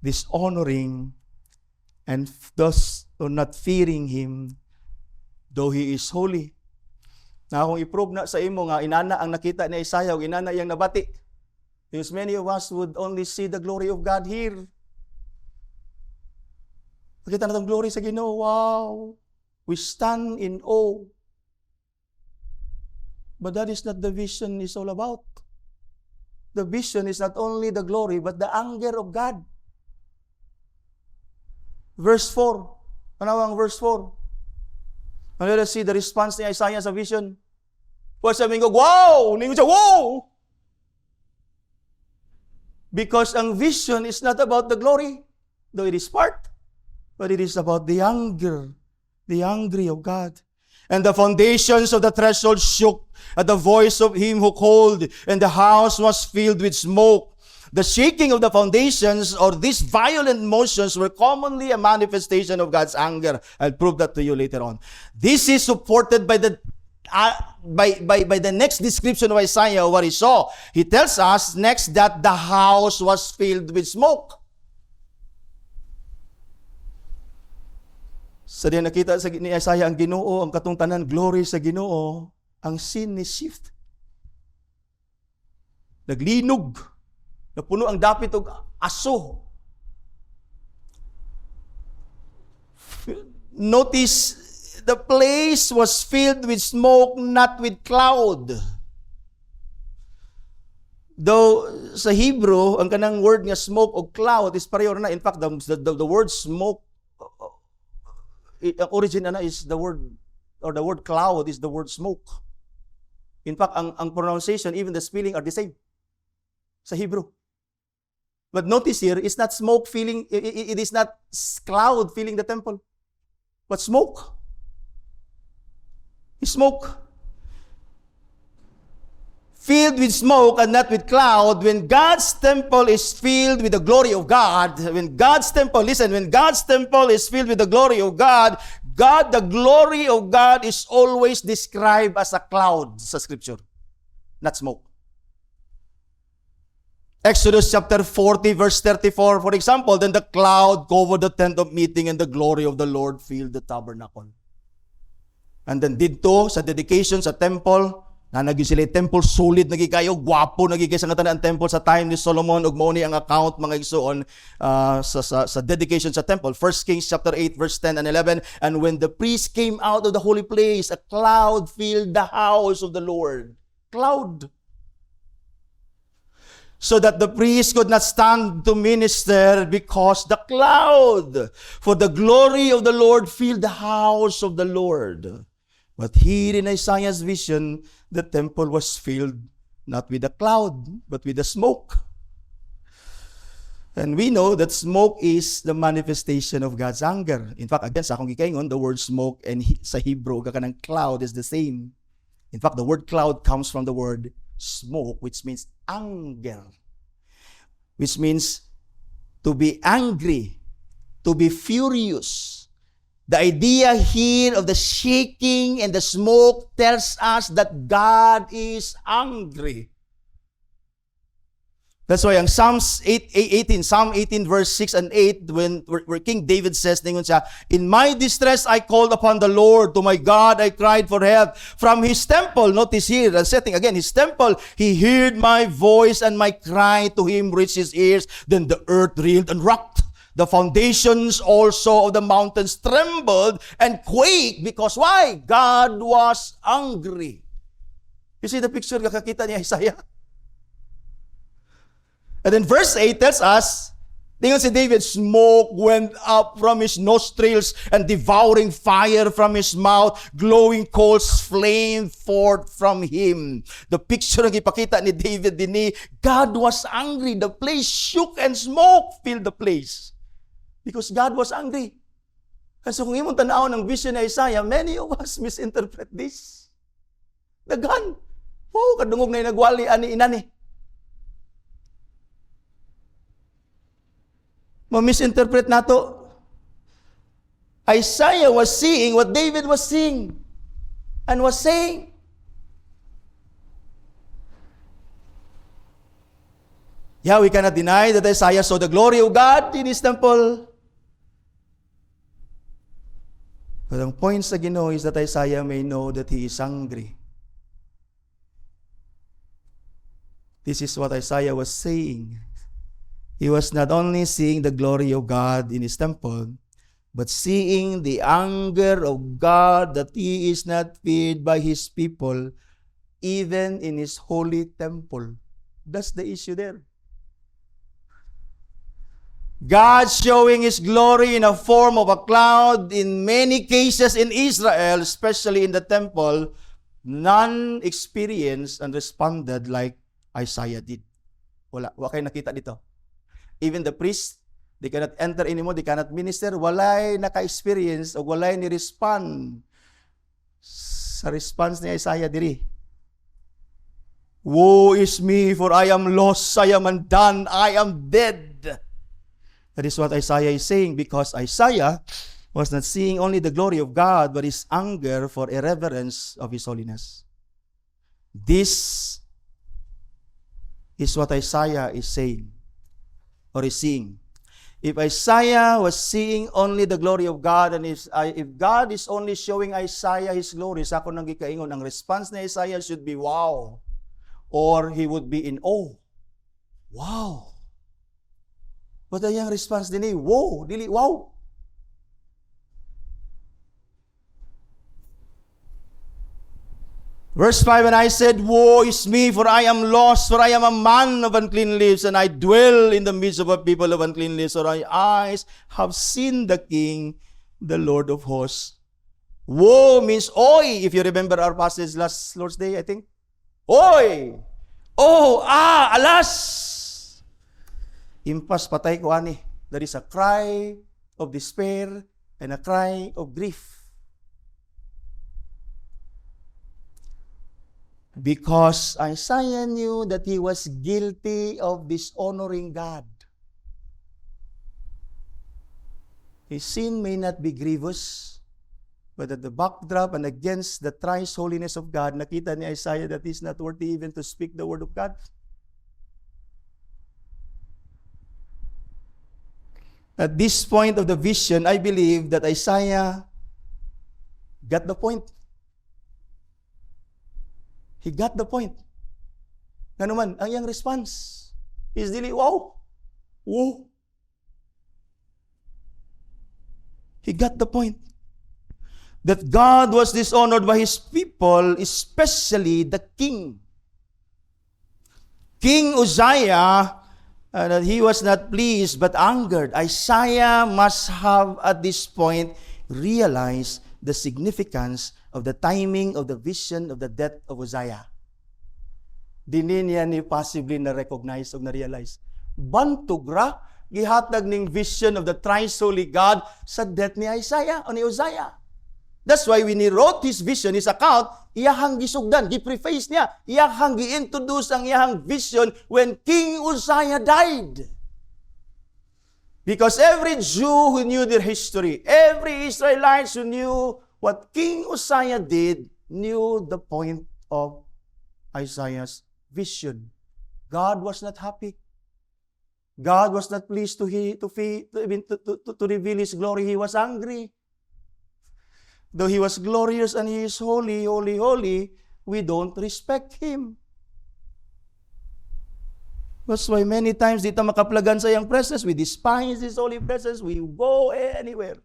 dishonoring, and thus not fearing Him, though He is holy. Na kung i-prove na sa imo nga inana ang nakita ni Isaiah o inana iyang nabati, because many of us would only see the glory of God here. Nakita na itong glory sa Ginoo, wow! We stand in awe. But that is not the vision is all about. The vision is not only the glory, but the anger of God. Verse 4. Ano ang verse 4? And let us see the response ni Isaiah sa vision. Well, sabi ko, wow! Ningo siya, wow! Because ang vision is not about the glory, though it is part, but it is about the anger of God. And the foundations of the threshold shook at the voice of Him who called, and the house was filled with smoke. The shaking of the foundations or these violent motions were commonly a manifestation of God's anger. I'll prove that to you later on. This is supported by the next description of Isaiah, what he saw. He tells us next that the house was filled with smoke. Sa diyan nakita sa ni Isaiah ang Ginoo, ang katungtanan, glory sa Ginoo, ang scene ni shift. Naglinog. Napuno ang dapit og aso. Notice, the place was filled with smoke, not with cloud. Though sa Hebrew, ang kanang word nga smoke o cloud is pareho na. In fact, the word smoke, ang origin na is the word, or the word cloud is the word smoke. In fact, ang pronunciation, even the spelling are the same sa Hebrew. But notice here, it's not smoke filling, it is not cloud filling the temple, but smoke. It's smoke. Filled with smoke and not with cloud. When God's temple is filled with the glory of God, when God's temple is filled with the glory of God, the glory of God is always described as a cloud sa Scripture, not smoke. Exodus chapter 40 verse 34, for example, then the cloud covered the tent of meeting and the glory of the Lord filled the tabernacle. And then dito sa dedication sa temple, Na nagyo sila temple solid nagi kayo, gwapo nagi kay sa tanan temple sa time ni Solomon ug mao ni ang account mga igsoon sa dedication sa temple. 1 Kings chapter 8 verse 10 and 11, and when the priest came out of the holy place, a cloud filled the house of the Lord. Cloud. So that the priest could not stand to minister because the cloud, for the glory of the Lord filled the house of the Lord. But here in Isaiah's vision, the temple was filled not with a cloud, but with the smoke. And we know that smoke is the manifestation of God's anger. In fact, again, sa akong gikaingon, the word smoke and sa Hebrew, kanang cloud is the same. In fact, the word cloud comes from the word smoke, which means anger. Which means to be angry, to be furious. The idea here of the shaking and the smoke tells us that God is angry. That's why ang Psalm 18 verse 6 and 8, where King David says, ningon siya, in my distress I called upon the Lord, to my God I cried for help. From his temple, notice here, the setting again, his temple, he heard my voice and my cry to him reached his ears. Then the earth reeled and rocked. The foundations also of the mountains trembled and quaked, because why? God was angry. You see the picture kakakita ni Isaiah? And then verse 8 tells us, tingnan si David, smoke went up from his nostrils and devouring fire from his mouth, glowing coals flamed forth from him. The picture ng ipakita ni David din, God was angry. The place shook and smoke filled the place. Because God was angry. Kasi kung imong tanaw ng vision ni Isaiah, many of us misinterpret this. Daghan. Oh, kadungog na nagwali ani inani. Ma-misinterpret nato. Isaiah was seeing what David was seeing and was saying. Yeah, we cannot deny that Isaiah saw the glory of God in his temple. But ang point sa Ginoo is that Isaiah may know that he is angry. This is what Isaiah was saying. He was not only seeing the glory of God in his temple, but seeing the anger of God that he is not feared by his people, even in his holy temple. That's the issue there. God showing his glory in a form of a cloud in many cases in Israel, especially in the temple, none experienced and responded like Isaiah did. Wala kayo nakita dito. Even the priest, they cannot enter anymore, they cannot minister, walay naka-experience o walay ni-respond sa response ni Isaiah diri. Woe is me, for I am lost, I am undone, I am dead. That is what Isaiah is saying, because Isaiah was not seeing only the glory of God, but his anger for irreverence of his holiness. This is what Isaiah is saying, or is seeing. If Isaiah was seeing only the glory of God, and if God is only showing Isaiah his glory, sa ako nang gikaingon, ang response ni Isaiah should be wow, or he would be in awe. Wow! But ang response din wow, dili wow. Verse 5, and I said, woe is me, for I am lost, for I am a man of unclean lips, and I dwell in the midst of a people of unclean lips, for my eyes have seen the King, the Lord of hosts. Woe means oy, if you remember our passage last Lord's Day, I think. Oy! Oh, alas! Impas patay ko ani. There is a cry of despair and a cry of grief. Because Isaiah knew that he was guilty of dishonoring God. His sin may not be grievous, but at the backdrop and against the thrice holiness of God, nakita ni Isaiah that he's not worthy even to speak the word of God. At this point of the vision, I believe that Isaiah got the point. He got the point. Nga naman, ang iyang response is dili, wow. Wow. He got the point. That God was dishonored by His people, especially the king. King Uzziah, that he was not pleased but angered. Isaiah must have at this point realized the significance of the timing of the vision of the death of Uzziah. Dini niya ni possibly na-recognize o na-realize. Bantog ra, gihatag ning vision of the thrice holy God sa death ni Isaiah o ni Uzziah. That's why when he wrote his vision, his account, iyahang gisugdan, gipreface niya, iyahang gi-introduce ang iyahang vision when King Uzziah died. Because every Jew who knew their history, every Israelite who knew what King Uzziah did, knew the point of Isaiah's vision. God was not happy. God was not pleased to reveal His glory. He was angry. Though He was glorious and He is holy, holy, holy, we don't respect Him. That's why many times dito makaplagan sa iyang presence, we despise His holy presence, we go anywhere.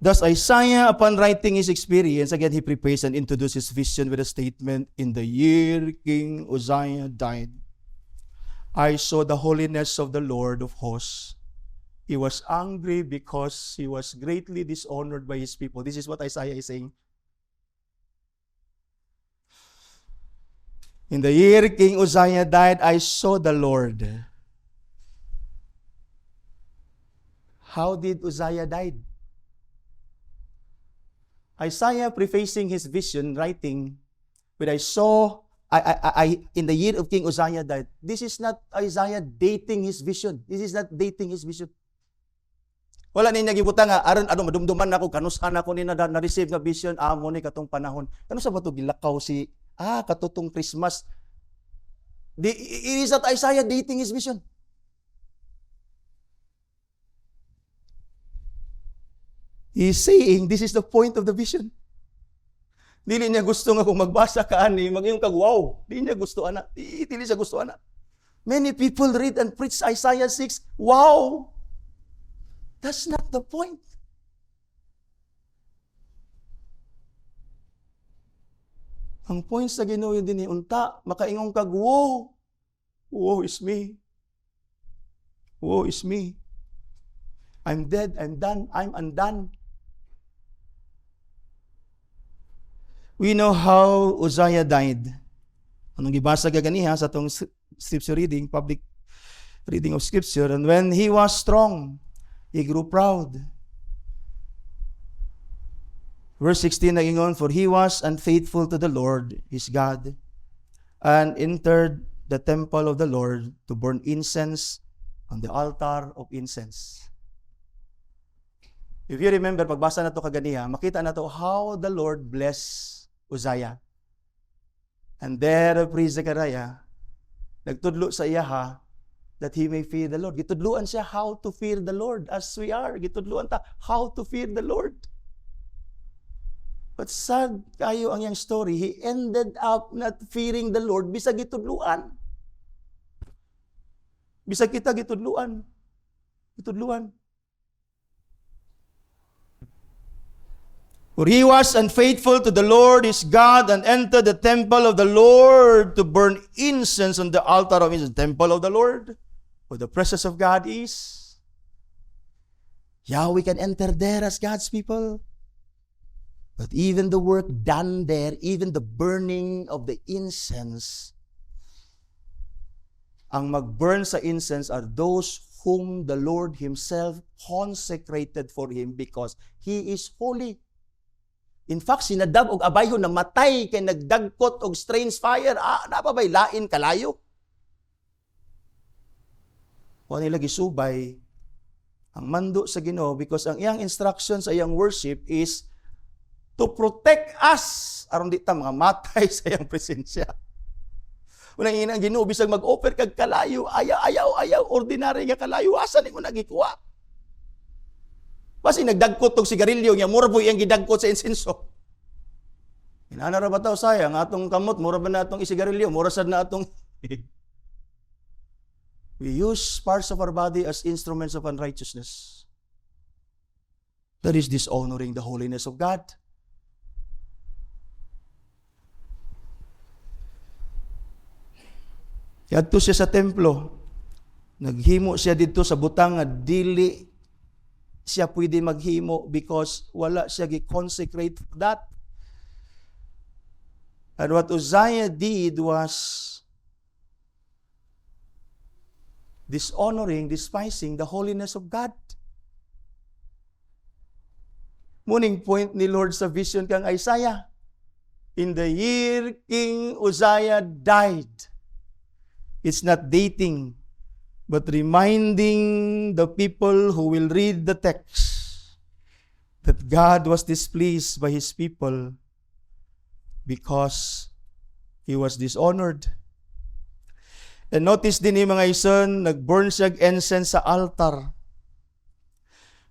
Thus Isaiah, upon writing his experience, again he prepares and introduces his vision with a statement, in the year King Uzziah died, I saw the holiness of the Lord of hosts. He was angry because he was greatly dishonored by his people. This is what Isaiah is saying. In the year King Uzziah died, I saw the Lord. How did Uzziah die? Isaiah prefacing his vision, writing, when I saw, in the year of King Uzziah died. This is not Isaiah dating his vision. This is not dating his vision. Wala niya gibuta nga, aron madumduman ako, kanusan ako ni na-receive nga vision, amo ni katong panahon. Kano sa ba ito gilakaw si, katutong Christmas. It is not Isaiah dating his vision. He is saying, this is the point of the vision. Dili niya gusto nga kung magbasa ka ani, mag-iyong kag wow. Dili niya gusto ana. Dili siya gusto ana. Many people read and preach Isaiah 6, wow. That's not the point. Ang point sa Ginoo din ni unta, makaingong kag wow. Woe is me. Woe is me. I'm dead, I'm done, I'm undone. We know how Uzziah died. Anong gibasa gaganiha sa atong scripture reading, public reading of scripture, and when he was strong, he grew proud. Verse 16 nagingon, for he was unfaithful to the Lord, his God, and entered the temple of the Lord to burn incense on the altar of incense. If you remember, pagbasa na to kaganiha, makita na to how the Lord blessed Uzziah. And there the priest Zechariah, nagtudlo sa iyaha, that he may fear the Lord. Gitudluan siya how to fear the Lord as we are. Gitudluan ta how to fear the Lord. But sad kayo ang yang story, he ended up not fearing the Lord bisag gitudluan. Bisag kita gitudluan. Gitudluan. For he was unfaithful to the Lord his God and entered the temple of the Lord to burn incense on the altar of his temple of the Lord. Where the presence of God is. Yeah, we can enter there as God's people. But even the work done there, even the burning of the incense, ang mag-burn sa incense are those whom the Lord Himself consecrated for Him because He is holy. In fact, sinadab og abayho na matay kay nagdagkot og strange fire. Napabay lain kalayo. Kung nila gisubay, ang mando sa Ginoo because ang iyang instruction sa iyang worship is to protect us aron di ta mga matay sa iyang presensya. Unang inang Ginoo bisag mag-offer kag kalayo, ayaw, ordinary nga kalayo, asa ni mo nagikuha? Basi nagdagkot tong sigarilyo niya, mura po iyang gidagkot sa insenso. Inana ra ba tayo sayang, atong kamot, mura ba na atong isigarilyo, mura sad na atong... We use parts of our body as instruments of unrighteousness. That is dishonoring the holiness of God. Yadto siya sa templo. Naghimo siya dito sa butang nga dili siya pwede maghimo because wala siya gi-consecrate for that. And what Uzziah did was dishonoring, despising the holiness of God. Muning point ni Lord sa vision kang Isaiah. In the year King Uzziah died, it's not dating, but reminding the people who will read the text that God was displeased by His people because He was dishonored. And notice din mga ison, nag-burn siya incense sa altar,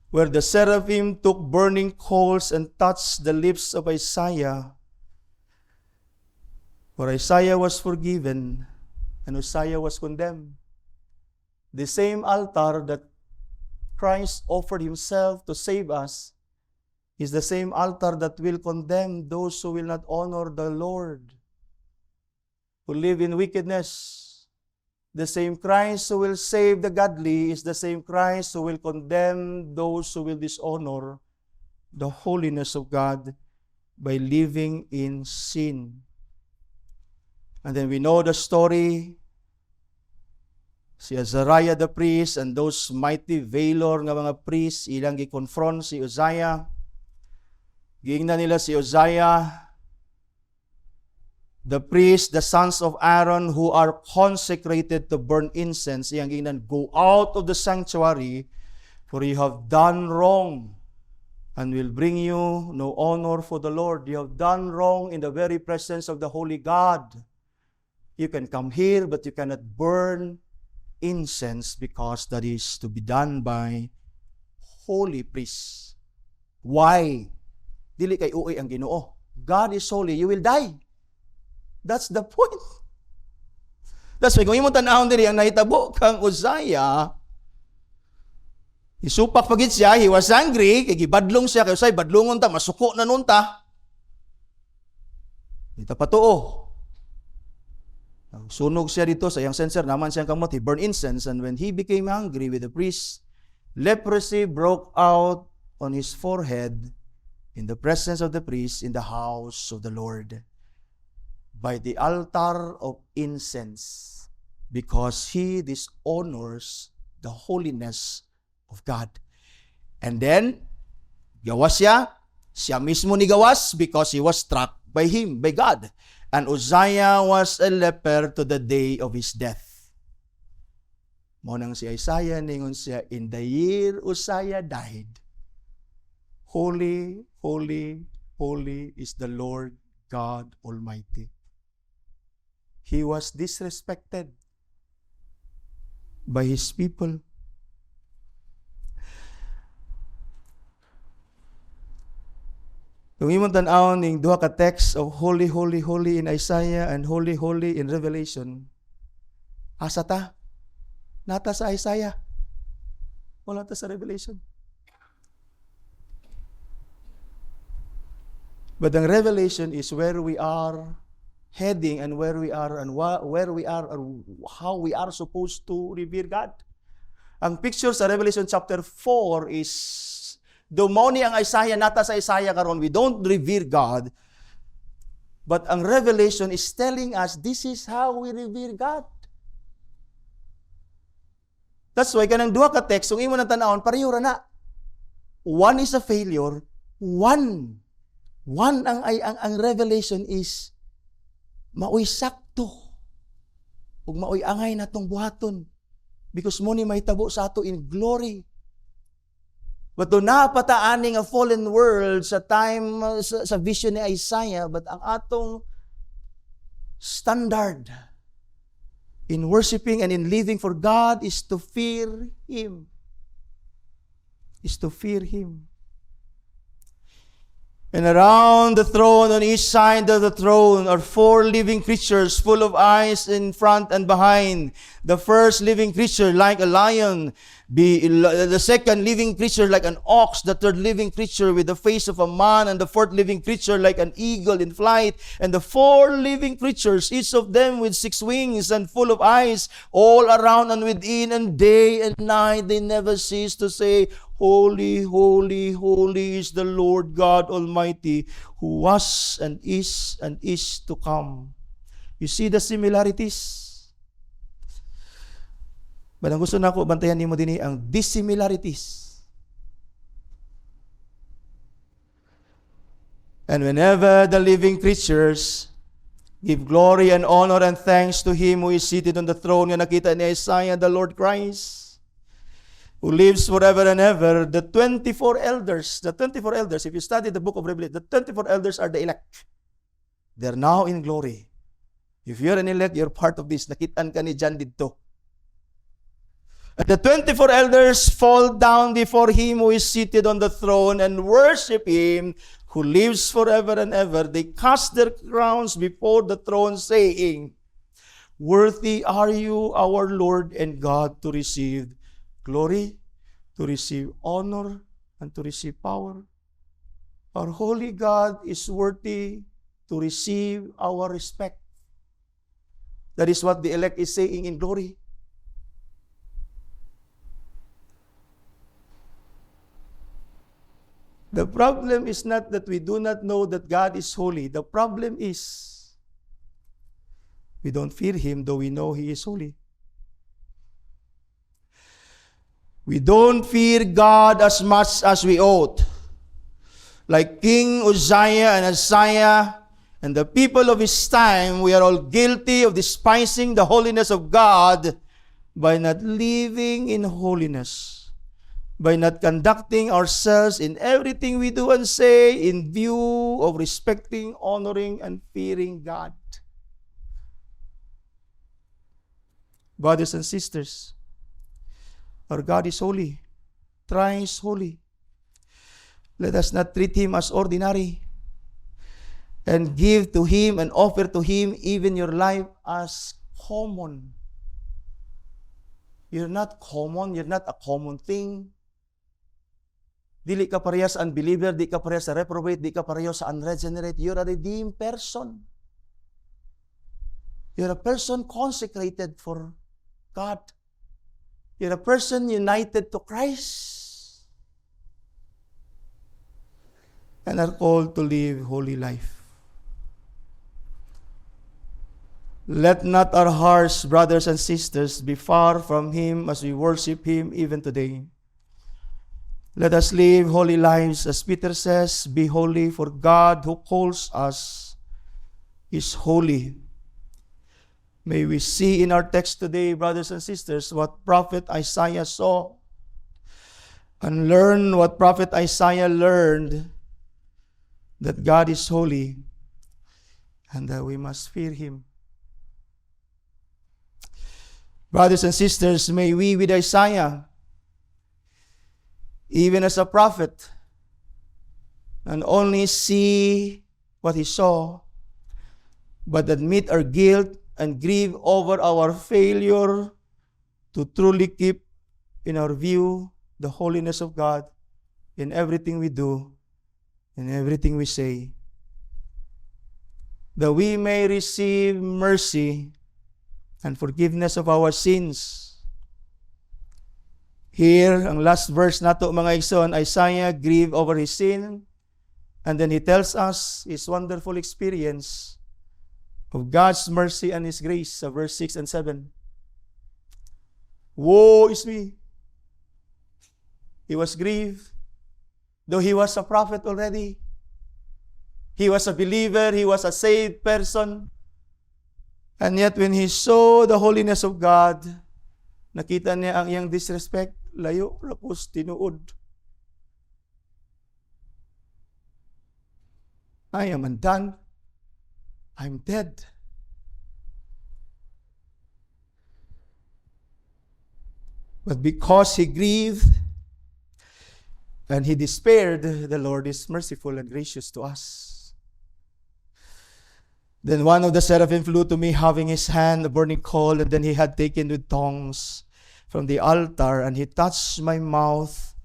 where the seraphim took burning coals and touched the lips of Isaiah. For Isaiah was forgiven, and Uzziah was condemned. The same altar that Christ offered Himself to save us is the same altar that will condemn those who will not honor the Lord, who live in wickedness. The same Christ who will save the godly is the same Christ who will condemn those who will dishonor the holiness of God by living in sin. And then we know the story. Si Azariah the priest and those mighty valor nga mga priests, ilang gi-confront si Uzziah. Giingnan nila si Uzziah, the priests, the sons of Aaron who are consecrated to burn incense, iyang giingnan, go out of the sanctuary, for you have done wrong, and will bring you no honor for the Lord. You have done wrong in the very presence of the holy God. You can come here, but you cannot burn incense because that is to be done by holy priests. Why? Dili kay uoy ang Ginoo. God is holy, you will die. That's the point. That's why kung imong tan-awon diri ang nahitabo kang Uzziah, isupak pagit siya, he was angry, kay gibadlong siya, kay usay badlongon ta, masuko na nun ta. Dita patuo. Sunog siya dito sa iyang censer, naman siyang kamot, he burned incense, and when he became angry with the priest, leprosy broke out on his forehead in the presence of the priest in the house of the Lord by the altar of incense, because he dishonors the holiness of God. And then, gawas siya mismo ni gawas because he was struck by him, by God. And Uzziah was a leper to the day of his death. Monang si Isaiah, ningon siya, in the year Uzziah died, holy, holy, holy is the Lord God Almighty. He was disrespected by his people. Kung imong tan-awon ning duha ka text of holy, holy, holy in Isaiah and holy, holy in Revelation, asa ta? Nata sa Isaiah. Wala ta sa Revelation. But ang Revelation is where we are heading and where we are and where we are and how we are supposed to revere God. Ang picture sa Revelation chapter 4 is dumoni ang Isaiah, nata sa Isaiah karon, we don't revere God. But ang Revelation is telling us this is how we revere God. That's why kanang duha ka text, kung imo nang tan-awon, pareho ra na. One is a failure, one ang Revelation is maoy sakto ug maoy angay natong buhaton because mo ni mahitabo sa ato in glory. But doon napataani nga fallen world sa time, sa vision ni Isaiah, but ang atong standard in worshiping and in living for God is to fear Him. is to fear Him. And around the throne, on each side of the throne, are 4 living creatures full of eyes in front and behind. The first living creature like a lion, the second living creature like an ox, the third living creature with the face of a man, and the fourth living creature like an eagle in flight, and the 4 living creatures, each of them with 6 wings and full of eyes, all around and within, and day and night they never cease to say, Holy, holy, holy is the Lord God Almighty, who was and is to come. You see the similarities? But ang gusto na ko, bantayan nimo din ang dissimilarities. And whenever the living creatures give glory and honor and thanks to Him who is seated on the throne, nga nakita ni Isaiah, the Lord Christ, who lives forever and ever, the 24 elders, if you study the book of Revelation, the 24 elders are the elect. They're now in glory. If you're an elect, you're part of this. Nakitaan ka ni John dito. And the 24 elders fall down before Him who is seated on the throne and worship Him who lives forever and ever. They cast their crowns before the throne, saying, Worthy are you, our Lord and God, to receive glory, to receive honor, and to receive power. Our holy God is worthy to receive our respect. That is what the elect is saying in glory. The problem is not that we do not know that God is holy. The problem is we don't fear Him, though we know He is holy. We don't fear God as much as we ought. Like King Uzziah and Isaiah and the people of his time, we are all guilty of despising the holiness of God by not living in holiness, by not conducting ourselves in everything we do and say in view of respecting, honoring, and fearing God. Brothers and sisters, our God is holy, thrice holy. Let us not treat Him as ordinary and give to Him and offer to Him even your life as common. You're not common, you're not a common thing. Dili ka parehas sa unbeliever, di ka parehas sa reprobate, di ka parehas sa unregenerate. You're a redeemed person. You're a person consecrated for God. You're a person united to Christ and are called to live holy life. Let not our hearts, brothers and sisters, be far from Him as we worship Him even today. Let us live holy lives, as Peter says, be holy, for God who calls us is holy. May we see in our text today, brothers and sisters, what Prophet Isaiah saw and learn what Prophet Isaiah learned, that God is holy and that we must fear Him. Brothers and sisters, may we with Isaiah, even as a prophet, not only see what he saw, but admit our guilt and grieve over our failure to truly keep in our view the holiness of God in everything we do, in everything we say, that we may receive mercy and forgiveness of our sins. Here, ang last verse nato mga igsoon, Isaiah grieved over his sin, and then he tells us his wonderful experience of God's mercy and His grace, verse 6 and 7. Woe is me! He was grieved, though he was a prophet already. He was a believer, he was a saved person. And yet when he saw the holiness of God, nakita niya ang iyang disrespect, layo, rapos, tinuod. I am undone. I'm dead. But because he grieved, and he despaired, the Lord is merciful and gracious to us. Then one of the seraphim flew to me, having his hand a burning coal, and then he had taken with tongs from the altar, and he touched my mouth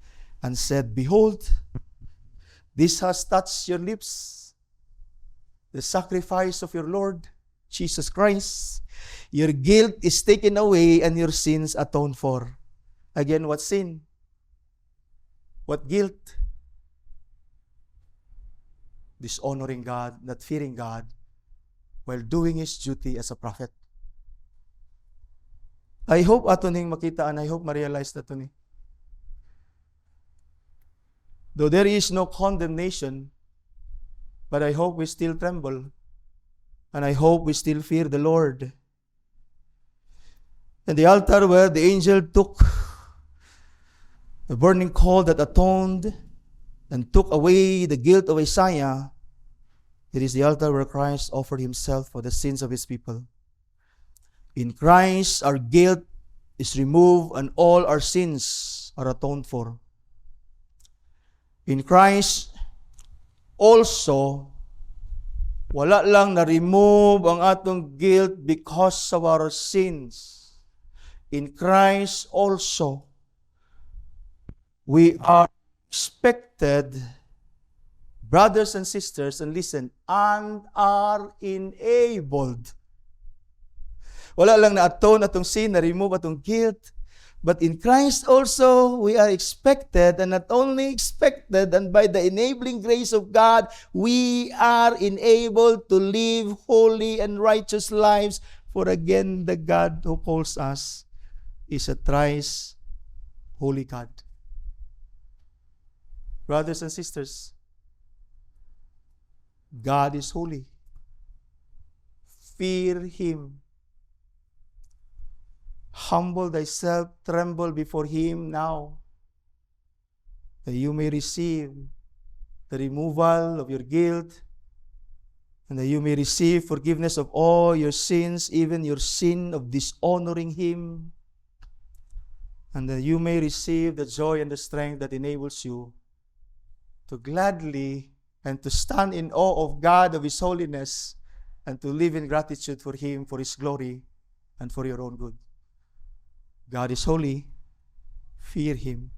and said, Behold, this has touched your lips, the sacrifice of your Lord Jesus Christ. Your guilt is taken away and your sins atoned for. Again, what sin? What guilt? Dishonoring God, not fearing God, while doing his duty as a prophet. I hope ato ning makita and I hope ma-realize na to ni. Though there is no condemnation, but I hope we still tremble, and I hope we still fear the Lord. And the altar where the angel took the burning coal that atoned and took away the guilt of Isaiah, it is the altar where Christ offered himself for the sins of his people. In Christ, our guilt is removed and all our sins are atoned for. In Christ, also, wala lang na-remove ang atong guilt because of our sins. In Christ also, we are expected, brothers and sisters, and listen, and are enabled. Wala lang na-atone atong sin, na-remove atong guilt. But in Christ also, we are expected, and not only expected, and by the enabling grace of God, we are enabled to live holy and righteous lives. For again, the God who calls us is a thrice holy God. Brothers and sisters, God is holy. Fear him. Humble thyself, tremble before him now, that you may receive the removal of your guilt, and that you may receive forgiveness of all your sins, even your sin of dishonoring him, and that you may receive the joy and the strength that enables you to gladly and to stand in awe of God, of his holiness, and to live in gratitude for him, for his glory, and for your own good. God is holy. Fear him.